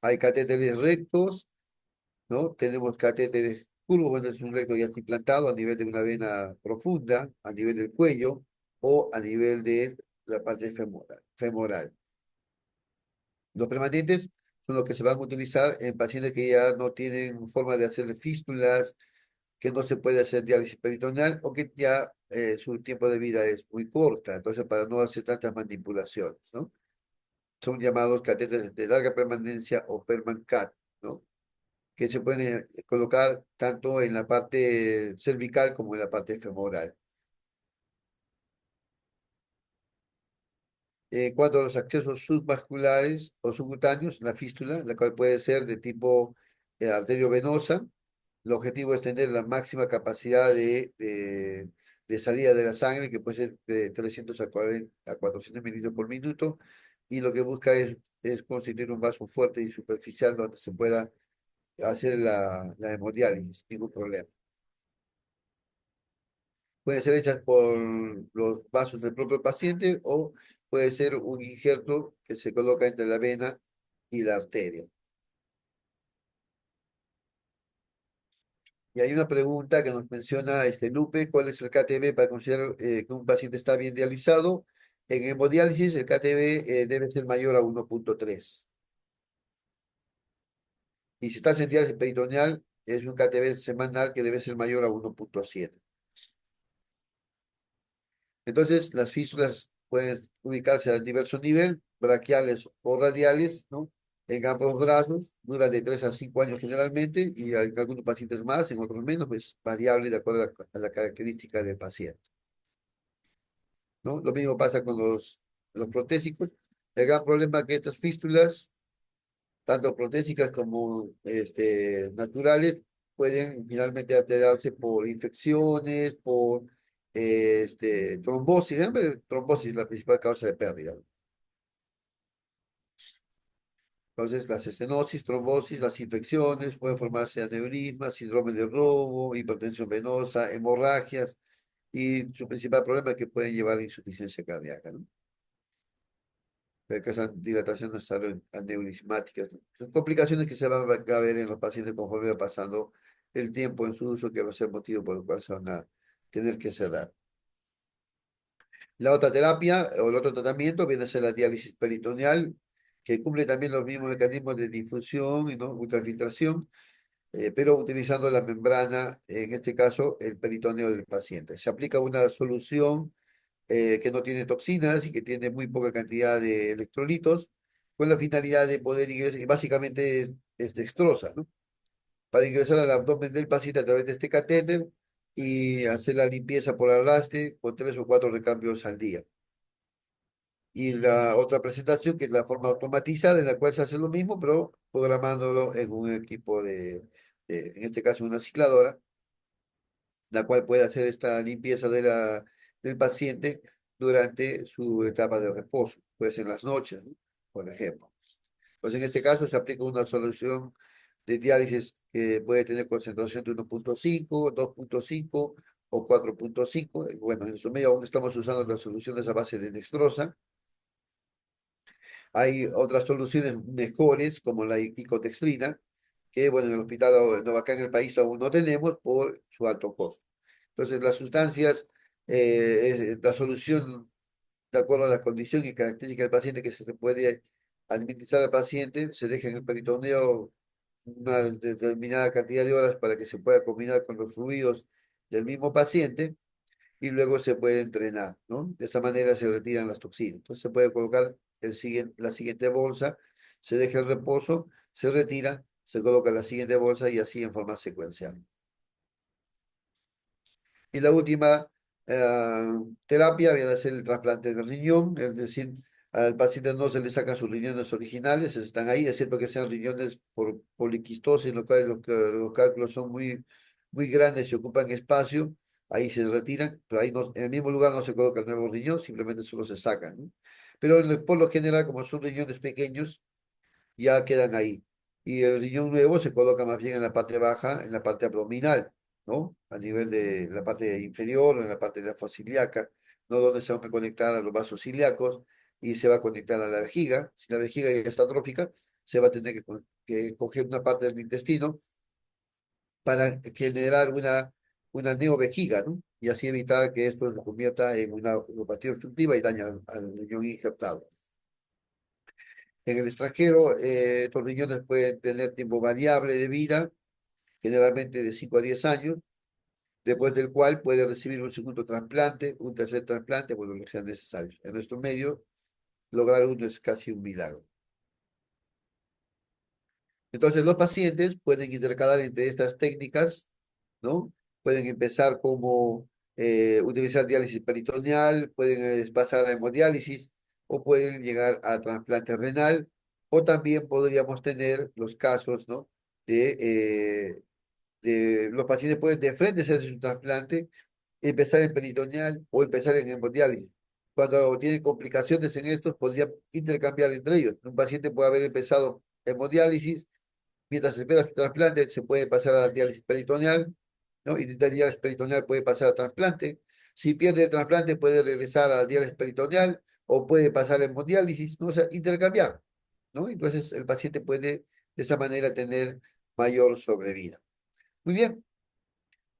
Hay catéteres rectos, ¿no? Tenemos catéteres curvos, bueno, es un recto ya está implantado a nivel de una vena profunda, a nivel del cuello o a nivel de la parte femoral. Los permanentes son los que se van a utilizar en pacientes que ya no tienen forma de hacer fístulas, que no se puede hacer diálisis peritoneal o que ya su tiempo de vida es muy corta, entonces para no hacer tantas manipulaciones, ¿no? Son llamados catéteres de larga permanencia o permancat, ¿no? Que se pueden colocar tanto en la parte cervical como en la parte femoral. En cuanto a los accesos subvasculares o subcutáneos, la fístula, la cual puede ser de tipo arteriovenosa, el objetivo es tener la máxima capacidad de salida de la sangre, que puede ser de 300 a 400 mililitros por minuto, y lo que busca es constituir un vaso fuerte y superficial donde se pueda hacer la hemodiálisis, ningún problema. Pueden ser hechas por los vasos del propio paciente o puede ser un injerto que se coloca entre la vena y la arteria. Y hay una pregunta que nos menciona Lupe, ¿cuál es el KTB para considerar que un paciente está bien dializado? En hemodiálisis el KTB debe ser mayor a 1,3. Y si está en diálisis peritoneal, es un KTB semanal que debe ser mayor a 1,7. Entonces, las fístulas pueden ubicarse a diverso nivel, braquiales o radiales, ¿no? En ambos brazos, duran de 3 a 5 años generalmente, y hay algunos pacientes más, en otros menos, pues variable de acuerdo a la característica del paciente, ¿no? Lo mismo pasa con los protésicos. El gran problema es que estas fístulas, tanto protésicas como naturales, pueden finalmente alterarse por infecciones, por trombosis. Siempre trombosis es la principal causa de pérdida, ¿no? Entonces, las estenosis, trombosis, las infecciones, pueden formarse aneurismas, síndrome de robo, hipertensión venosa, hemorragias, y su principal problema es que pueden llevar a insuficiencia cardíaca, ¿no? Que causan dilataciones aneurismáticas, ¿no? Son complicaciones que se van a ver en los pacientes conforme va pasando el tiempo en su uso, que va a ser motivo por el cual se van a tener que cerrar. La otra terapia o el otro tratamiento viene a ser la diálisis peritoneal, que cumple también los mismos mecanismos de difusión y no ultrafiltración, pero utilizando la membrana, en este caso el peritoneo del paciente. Se aplica una solución que no tiene toxinas y que tiene muy poca cantidad de electrolitos, con la finalidad de poder ingresar, y básicamente es dextrosa, ¿no? para ingresar al abdomen del paciente a través de este catéter y hacer la limpieza por arrastre con 3 o 4 recambios al día. Y la otra presentación, que es la forma automatizada, en la cual se hace lo mismo, pero programándolo en un equipo en este caso, una cicladora, la cual puede hacer esta limpieza del paciente durante su etapa de reposo, puede ser en las noches, ¿no? Por ejemplo. Pues en este caso se aplica una solución de diálisis que puede tener concentración de 1,5, 2,5 o 4,5. Bueno, en su medio aún estamos usando las soluciones a base de dextrosa. Hay otras soluciones mejores, como la icodextrina, que bueno, en el hospital, no, acá en el país aún no tenemos por su alto costo. Entonces, las sustancias, la solución de acuerdo a la condición y característica del paciente que se le puede administrar al paciente, se deja en el peritoneo una determinada cantidad de horas para que se pueda combinar con los fluidos del mismo paciente y luego se puede entrenar, ¿no? De esa manera se retiran las toxinas. Entonces se puede colocar la siguiente bolsa, se deja el reposo, se retira, se coloca la siguiente bolsa y así en forma secuencial. Y la última terapia viene a ser el trasplante de riñón, es decir, al paciente no se le sacan sus riñones originales, están ahí, excepto que sean riñones por poliquistosis, en lo cual los cálculos son muy grandes y ocupan espacio, ahí se retiran, pero ahí no, en el mismo lugar no se coloca el nuevo riñón, simplemente solo se sacan, ¿no? Pero por lo general, como son riñones pequeños, ya quedan ahí. Y el riñón nuevo se coloca más bien en la parte baja, en la parte abdominal, ¿no? A nivel de la parte inferior, o en la parte de la fosa ilíaca, ¿no? Donde se van a conectar a los vasos ilíacos y se va a conectar a la vejiga. Si la vejiga ya está atrófica, se va a tener que coger una parte del intestino para generar una neovejiga, ¿no? Y así evitar que esto se convierta en una neuropatía obstructiva y daña al riñón injertado. En el extranjero, estos riñones pueden tener tiempo variable de vida, generalmente de 5 a 10 años, después del cual puede recibir un segundo trasplante, un tercer trasplante, bueno, lo que sean necesarios. En nuestro medio, lograr uno es casi un milagro. Entonces, los pacientes pueden intercalar entre estas técnicas, ¿no? Pueden empezar como utilizar diálisis peritoneal, pueden pasar a hemodiálisis o pueden llegar a trasplante renal o también podríamos tener los casos, ¿no? De los pacientes pueden de frente hacerse su trasplante, empezar en peritoneal o empezar en hemodiálisis. Cuando tienen complicaciones en estos, podría intercambiar entre ellos. Un paciente puede haber empezado hemodiálisis. Mientras se espera su trasplante, se puede pasar a la diálisis peritoneal, ¿no? Y de diálisis peritoneal puede pasar a trasplante. Si pierde el trasplante, puede regresar a la diálisis peritoneal o puede pasar a hemodiálisis, ¿no? O sea, intercambiar, ¿no? Entonces, el paciente puede de esa manera tener mayor sobrevida. Muy bien,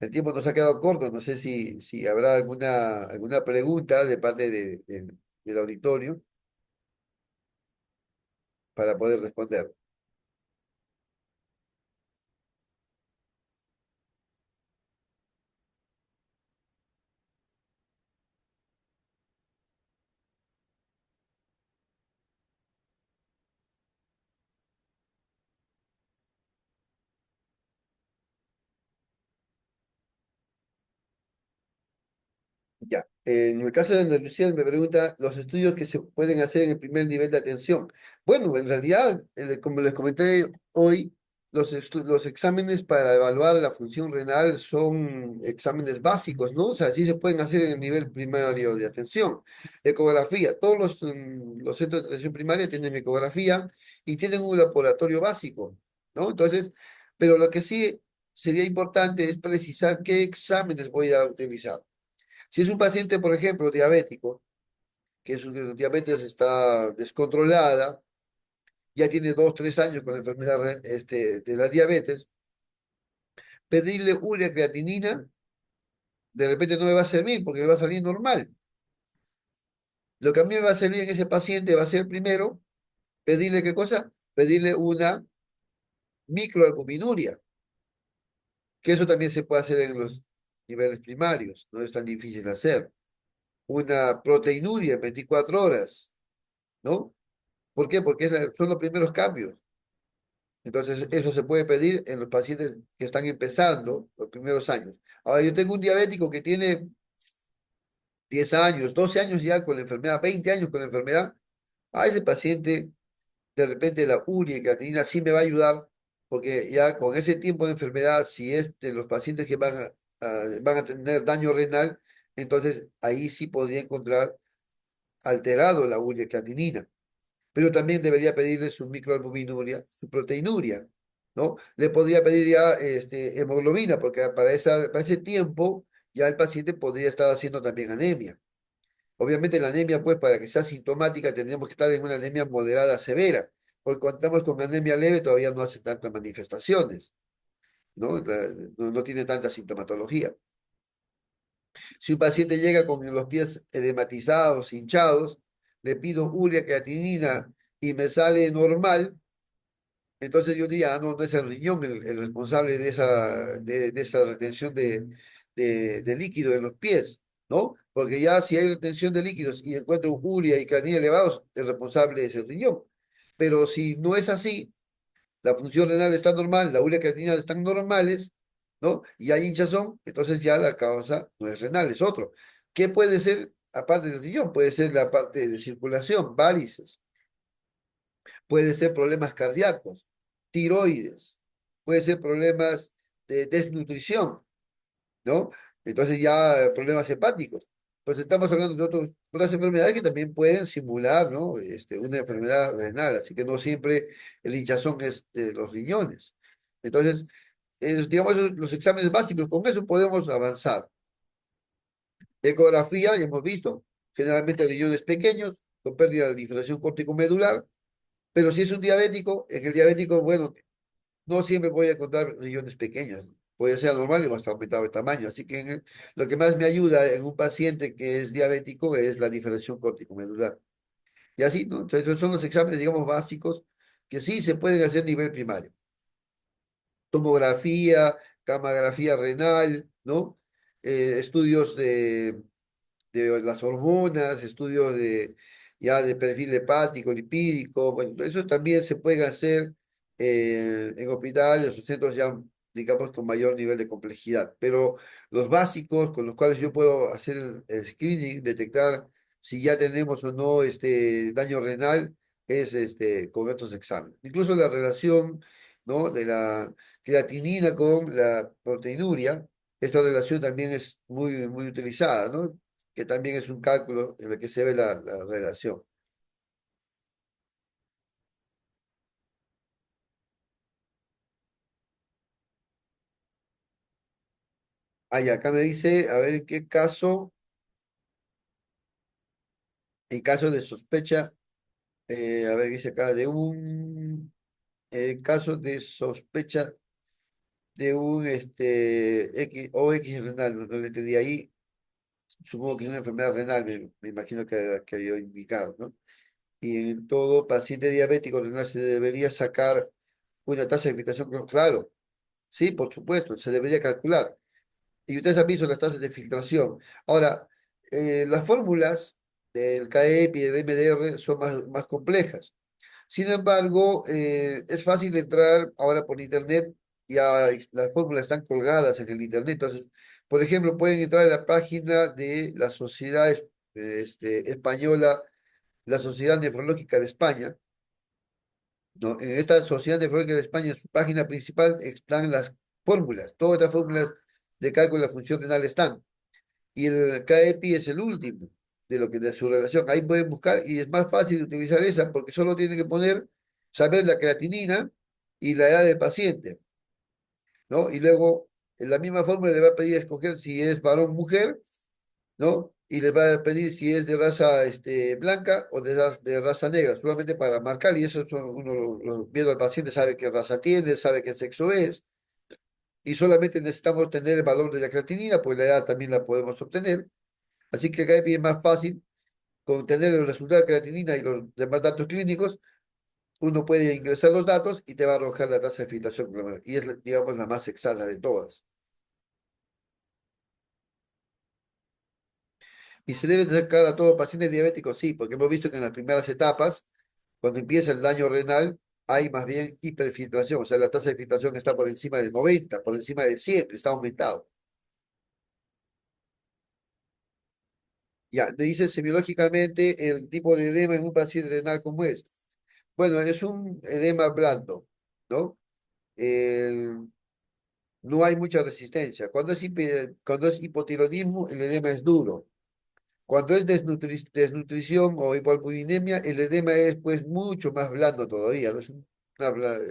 el tiempo nos ha quedado corto. No sé si habrá alguna pregunta de parte del auditorio para poder responder. Ya, en el caso de Ana Lucía me pregunta los estudios que se pueden hacer en el primer nivel de atención. Bueno, en realidad, como les comenté hoy, los exámenes para evaluar la función renal son exámenes básicos, ¿no? O sea, sí se pueden hacer en el nivel primario de atención. Ecografía, todos los centros de atención primaria tienen ecografía y tienen un laboratorio básico, ¿no? Entonces, pero lo que sí sería importante es precisar qué exámenes voy a utilizar. Si es un paciente, por ejemplo, diabético, que su diabetes está descontrolada, ya tiene 2, 3 años con la enfermedad de la diabetes, pedirle urea creatinina de repente no me va a servir porque me va a salir normal. Lo que a mí me va a servir en ese paciente va a ser primero pedirle qué cosa, pedirle una microalbuminuria, que eso también se puede hacer en los niveles primarios, no es tan difícil de hacer. Una proteinuria en 24 horas, ¿no? ¿Por qué? Porque son los primeros cambios. Entonces, eso se puede pedir en los pacientes que están empezando los primeros años. Ahora, yo tengo un diabético que tiene 10 años, 12 años ya con la enfermedad, 20 años con la enfermedad. A ese paciente, de repente, la urea y creatinina sí me va a ayudar, porque ya con ese tiempo de enfermedad, si es de los pacientes que van a tener daño renal, entonces ahí sí podría encontrar alterado la urea y creatinina. Pero también debería pedirle su microalbuminuria, su proteinuria, ¿no? Le podría pedir ya hemoglobina, porque para ese tiempo ya el paciente podría estar haciendo también anemia. Obviamente la anemia, pues, para que sea sintomática, tendríamos que estar en una anemia moderada severa, porque cuando estamos con anemia leve todavía no hace tantas manifestaciones, ¿no? No tiene tanta sintomatología. Si un paciente llega con los pies edematizados, hinchados, le pido urea, creatinina y me sale normal. Entonces yo diría, no, no es el riñón el responsable de esa retención de líquido en los pies, ¿no? Porque ya si hay retención de líquidos y encuentro urea y creatinina elevados, el responsable es el riñón. Pero si no es así, la función renal está normal, la urea y creatinina están normales, ¿no? Y hay hinchazón, entonces ya la causa no es renal, es otro. ¿Qué puede ser, aparte del riñón? Puede ser la parte de circulación, varices. Puede ser problemas cardíacos, tiroides, puede ser problemas de desnutrición, ¿no? Entonces ya problemas hepáticos. Pues estamos hablando de otras enfermedades que también pueden simular, ¿no? Una enfermedad renal, así que no siempre el hinchazón es de los riñones. Entonces, digamos, los exámenes básicos, con eso podemos avanzar. Ecografía, ya hemos visto, generalmente riñones pequeños, con pérdida de diferenciación córtico-medular, pero si es un diabético, en el diabético, bueno, no siempre voy a encontrar riñones pequeños. Puede ser anormal y hasta aumentado de tamaño. Así que lo que más me ayuda en un paciente que es diabético es la diferenciación córtico-medular. Y así, ¿no? Entonces, esos son los exámenes, digamos, básicos que sí se pueden hacer a nivel primario. Tomografía, camografía renal, ¿no? Estudios de las hormonas, estudios ya de perfil hepático, lipídico, bueno, eso también se puede hacer en hospitales o centros ya, digamos, con mayor nivel de complejidad. Pero los básicos con los cuales yo puedo hacer el screening, detectar si ya tenemos o no daño renal, es con estos exámenes. Incluso la relación, ¿no? De la creatinina con la proteinuria, esta relación también es muy utilizada, ¿no? Que también es un cálculo en el que se ve la relación. Ah, y acá me dice, a ver, ¿en qué caso, en caso de sospecha, a ver, dice acá, caso de sospecha de un X, o X renal, no le entendí ahí, supongo que es una enfermedad renal, me imagino que yo indicar, ¿no? Y en todo paciente diabético renal se debería sacar una tasa de filtración, claro, sí, por supuesto, se debería calcular. Y ustedes han visto las tasas de filtración. Ahora, las fórmulas del CAEP y del MDR son más complejas. Sin embargo, es fácil entrar ahora por internet, ya las fórmulas están colgadas en el internet. Entonces, por ejemplo, pueden entrar a la página de la Sociedad Española, la Sociedad Nefrológica de España, ¿no? En esta Sociedad Nefrológica de España, en su página principal, están las fórmulas. Todas las fórmulas de cálculo de la función renal están. Y el KEPI es el último de su relación. Ahí pueden buscar y es más fácil utilizar esa porque solo tienen que saber la creatinina y la edad del paciente, ¿no? Y luego en la misma fórmula le va a pedir escoger si es varón o mujer, ¿no? Y le va a pedir si es de raza blanca o de raza negra, solamente para marcar, y eso uno viendo al paciente sabe qué raza tiene, sabe qué sexo es, y solamente necesitamos tener el valor de la creatinina, pues la edad también la podemos obtener. Así que acá es más fácil con tener el resultado de creatinina y los demás datos clínicos, uno puede ingresar los datos y te va a arrojar la tasa de filtración glomerular. Y es, digamos, la más exacta de todas. Y se debe sacar a todo paciente diabético, sí, porque hemos visto que en las primeras etapas, cuando empieza el daño renal, hay más bien hiperfiltración, o sea, la tasa de filtración está por encima de 90, por encima de 100, está aumentado. Ya, me dice semiológicamente el tipo de edema en un paciente renal como es. Bueno, es un edema blando, ¿no? Eh, no hay mucha resistencia. Cuando es hipotiroidismo, el edema es duro. Cuando es desnutrición o hipoalbuminemia, el edema es pues mucho más blando todavía, ¿no?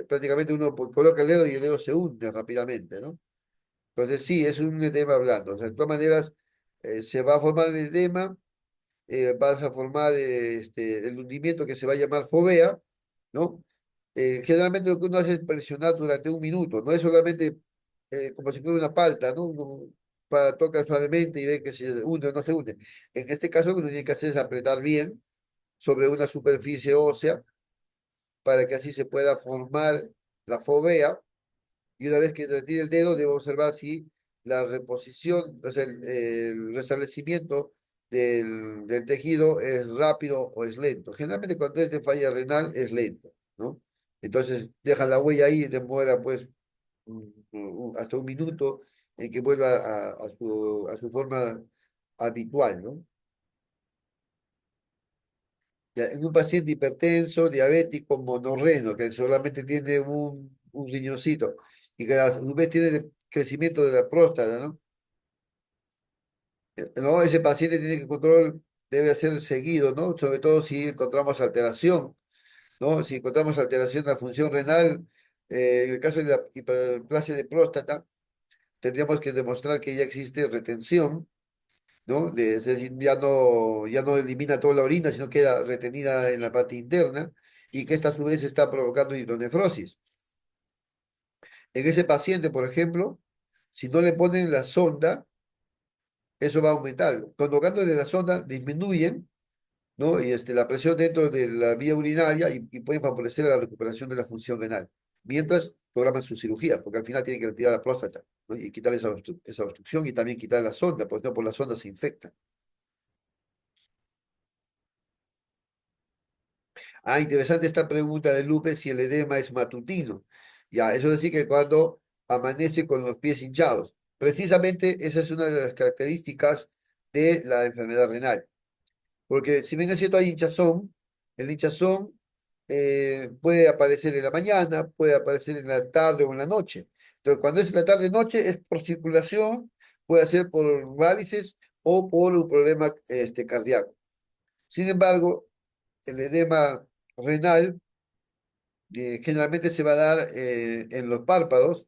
Prácticamente uno coloca el dedo y el dedo se hunde rápidamente, ¿no? Entonces sí, es un edema blando. O sea, de todas maneras, se va a formar el edema, vas a formar el hundimiento que se va a llamar fovea, ¿no? Generalmente lo que uno hace es presionar durante un minuto, no es solamente como si fuera una palta, ¿no? Uno toca suavemente y ve que se hunde o no se hunde. En este caso, lo que uno tiene que hacer es apretar bien sobre una superficie ósea para que así se pueda formar la fovea y una vez que retire el dedo, debe observar si la reposición, o sea, el restablecimiento del tejido es rápido o es lento. Generalmente cuando es de falla renal es lento, ¿no? Entonces deja la huella ahí y demora pues hasta un minuto en que vuelva a su forma habitual, ¿no? Ya, en un paciente hipertenso, diabético, monorreno, que solamente tiene un riñoncito y que a su vez tiene el crecimiento de la próstata, ¿no? No, ese paciente tiene que control, debe ser seguido, ¿no? Sobre todo si encontramos alteración, ¿no? Si encontramos alteración de la función renal, en el caso de la hiperplasia de próstata, tendríamos que demostrar que ya existe retención, ¿no? Es decir, ya no elimina toda la orina, sino queda retenida en la parte interna y que esta a su vez está provocando hidronefrosis. En ese paciente, por ejemplo, si no le ponen la sonda, eso va a aumentar. Colocándole la sonda, disminuyen, ¿no? Y la presión dentro de la vía urinaria y pueden favorecer la recuperación de la función renal. Mientras programan su cirugía, porque al final tienen que retirar la próstata, ¿no? Y quitar esa obstrucción y también quitar la sonda, porque no por la sonda se infecta. Ah, interesante esta pregunta de Lupe si el edema es matutino. Ya, eso es decir que cuando amanece con los pies hinchados. Precisamente esa es una de las características de la enfermedad renal. Porque si bien es cierto hay hinchazón, el hinchazón puede aparecer en la mañana, puede aparecer en la tarde o en la noche. Entonces, cuando es en la tarde-noche es por circulación, puede ser por varices o por un problema cardíaco. Sin embargo, el edema renal generalmente se va a dar en los párpados,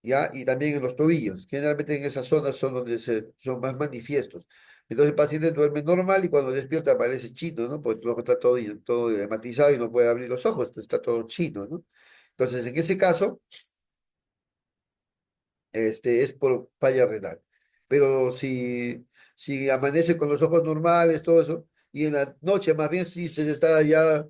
¿ya? Y también en los tobillos. Generalmente en esas zonas son donde son más manifiestos. Entonces el paciente duerme normal y cuando despierta aparece chino, ¿no? Porque todo está todo edematizado y no puede abrir los ojos, está todo chino, ¿no? Entonces en ese caso, es por falla renal. Pero si amanece con los ojos normales, todo eso, y en la noche más bien sí se le está ya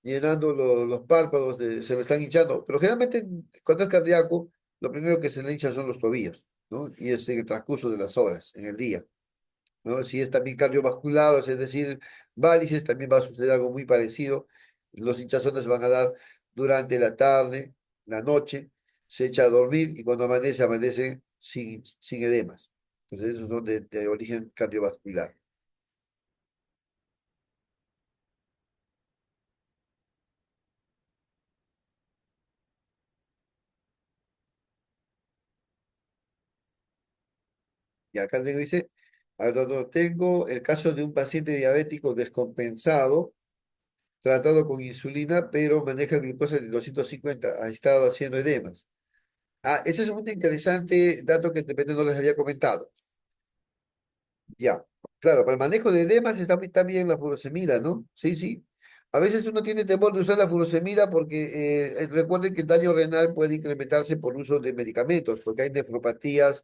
llenando los párpados, se le están hinchando. Pero generalmente cuando es cardíaco, lo primero que se le hincha son los tobillos, ¿no? Y es en el transcurso de las horas, en el día, ¿no? Si es también cardiovascular, o sea, es decir, varices, también va a suceder algo muy parecido. Los hinchazones se van a dar durante la tarde, la noche, se echa a dormir y cuando amanece, amanece sin edemas. Entonces, esos son de origen cardiovascular. Y acá tengo, dice, a ver, no, tengo el caso de un paciente diabético descompensado, tratado con insulina, pero maneja glucosa de 250, ha estado haciendo edemas. Ah, ese es un interesante dato que de repente no les había comentado. Ya, claro, para el manejo de edemas está también la furosemida, ¿no? Sí, sí. A veces uno tiene temor de usar la furosemida porque recuerden que el daño renal puede incrementarse por uso de medicamentos, porque hay nefropatías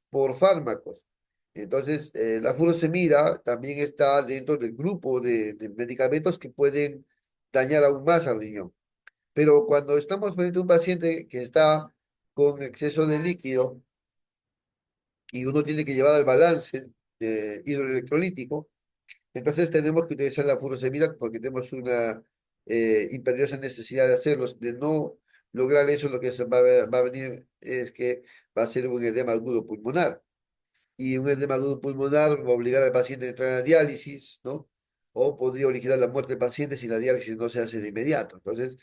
por fármacos. Entonces, la furosemida también está dentro del grupo de medicamentos que pueden dañar aún más al riñón. Pero cuando estamos frente a un paciente que está con exceso de líquido, y uno tiene que llevar al balance hidroelectrolítico, entonces tenemos que utilizar la furosemida porque tenemos una imperiosa necesidad de hacerlos. De no lograr eso, lo que va a venir es que va a ser un edema agudo pulmonar. Y un edema agudo pulmonar va a obligar al paciente a entrar a diálisis, ¿no? O podría originar la muerte del paciente si la diálisis no se hace de inmediato. Entonces,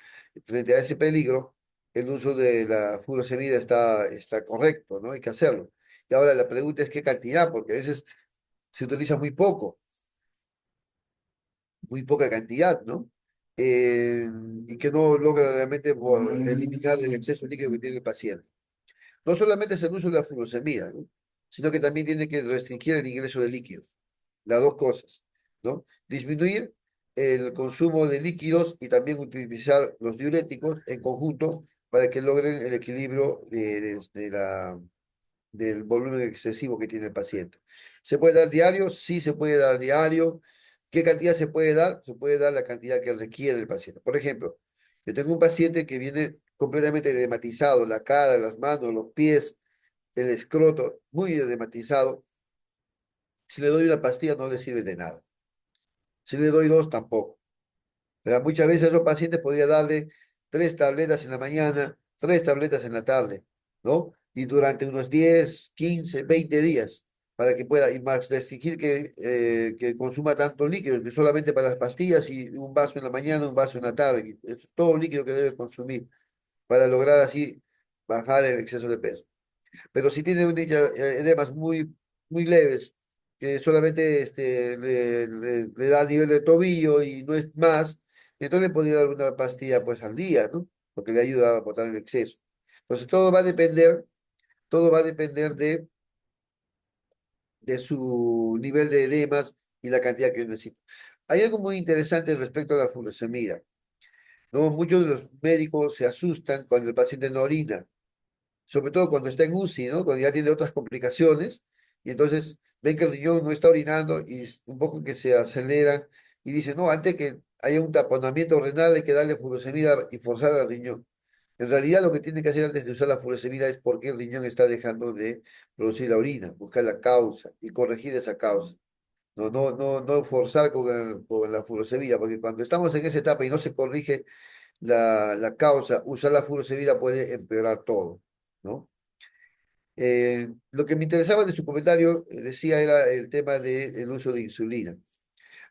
frente a ese peligro, el uso de la furosemida está correcto, ¿no? Hay que hacerlo. Y ahora la pregunta es qué cantidad, porque a veces se utiliza muy poca cantidad, ¿no? Y que no logra realmente eliminar el exceso líquido que tiene el paciente. No solamente es el uso de la furosemida, ¿no? Sino que también tiene que restringir el ingreso de líquidos, las dos cosas, ¿no? Disminuir el consumo de líquidos y también utilizar los diuréticos en conjunto para que logren el equilibrio del volumen excesivo que tiene el paciente. ¿Se puede dar diario? Sí, se puede dar diario. ¿Qué cantidad se puede dar? Se puede dar la cantidad que requiere el paciente. Por ejemplo, yo tengo un paciente que viene completamente edematizado, la cara, las manos, los pies, el escroto, muy edematizado. Si le doy una pastilla no le sirve de nada. Si le doy dos, tampoco. ¿Verdad? Muchas veces a esos pacientes podría darle 3 tabletas en la mañana, 3 tabletas en la tarde, ¿no? Y durante unos 10, 15, 20 días, para que pueda, y más restringir que consuma tanto líquido, que solamente para las pastillas y un vaso en la mañana, un vaso en la tarde. Eso es todo líquido que debe consumir para lograr así bajar el exceso de peso. Pero si tiene edemas muy leves, que solamente le da a nivel de tobillo y no es más, entonces le podría dar una pastilla pues al día, ¿no? Porque le ayuda a botar el exceso. Entonces todo va a depender de su nivel de edemas y la cantidad que necesita. Hay algo muy interesante respecto a la furosemida, ¿no? Muchos de los médicos se asustan cuando el paciente no orina, sobre todo cuando está en UCI, ¿no? Cuando ya tiene otras complicaciones, y entonces ven que el riñón no está orinando y un poco que se aceleran y dicen, no, antes que haya un taponamiento renal hay que darle furosemida y forzar al riñón. En realidad lo que tiene que hacer antes de usar la furosemida es porque el riñón está dejando de producir la orina, buscar la causa y corregir esa causa. No forzar con la furosemida, porque cuando estamos en esa etapa y no se corrige la causa, usar la furosemida puede empeorar todo, ¿no? Lo que me interesaba de su comentario, decía, era el tema del uso de insulina.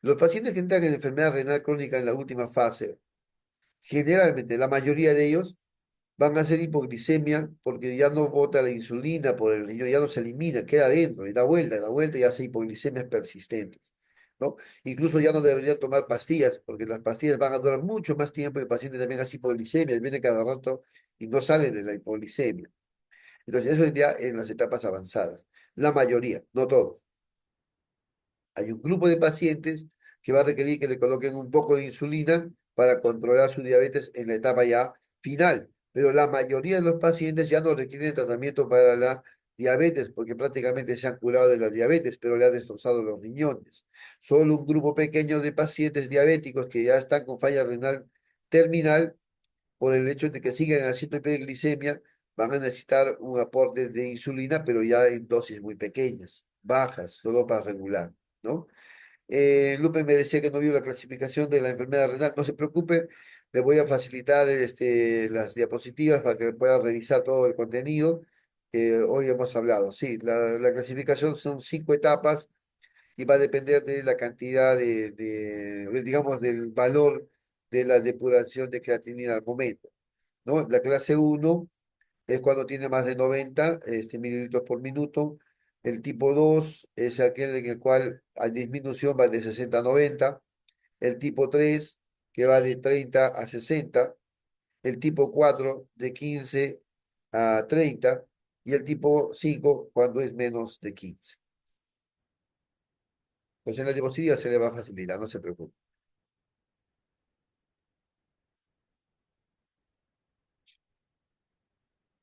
Los pacientes que entran en enfermedad renal crónica en la última fase, generalmente la mayoría de ellos van a hacer hipoglicemia porque ya no bota la insulina por el riñón, ya no se elimina, queda adentro y da vuelta y hace hipoglicemias persistentes, ¿no? Incluso ya no deberían tomar pastillas porque las pastillas van a durar mucho más tiempo y el paciente también hace hipoglicemia, viene cada rato y no sale de la hipoglicemia. Entonces, eso es ya en las etapas avanzadas. La mayoría, no todos. Hay un grupo de pacientes que va a requerir que le coloquen un poco de insulina para controlar su diabetes en la etapa ya final. Pero la mayoría de los pacientes ya no requieren tratamiento para la diabetes porque prácticamente se han curado de la diabetes, pero le ha destrozado los riñones. Solo un grupo pequeño de pacientes diabéticos que ya están con falla renal terminal por el hecho de que sigan haciendo hiperglicemia, van a necesitar un aporte de insulina, pero ya en dosis muy pequeñas, bajas, solo para regular, ¿no? Lupe me decía que no vio la clasificación de la enfermedad renal. No se preocupe, le voy a facilitar las diapositivas para que pueda revisar todo el contenido que hoy hemos hablado. Sí, la clasificación son 5 etapas y va a depender de la cantidad digamos, del valor de la depuración de creatinina al momento, ¿no? La clase uno es cuando tiene más de 90 mililitros por minuto. El tipo 2 es aquel en el cual la disminución va de 60 a 90. El tipo 3 que va de 30 a 60. El tipo 4 de 15 a 30. Y el tipo 5 cuando es menos de 15. Pues en la diapositiva se le va a facilitar, no se preocupe.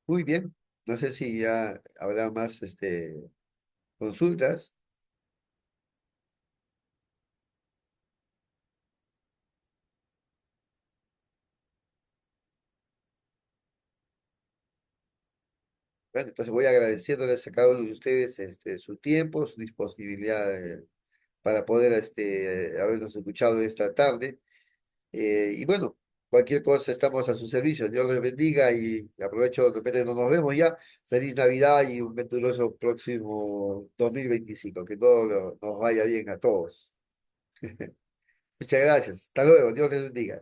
Muy bien. No sé si ya habrá más consultas. Bueno, entonces voy agradeciéndoles a cada uno de ustedes su tiempo, su disponibilidad para poder habernos escuchado esta tarde. Y bueno, cualquier cosa estamos a su servicio. Dios les bendiga y aprovecho, de repente no nos vemos ya. Feliz Navidad y un venturoso próximo 2025. Que todo nos vaya bien a todos. Muchas gracias. Hasta luego. Dios les bendiga.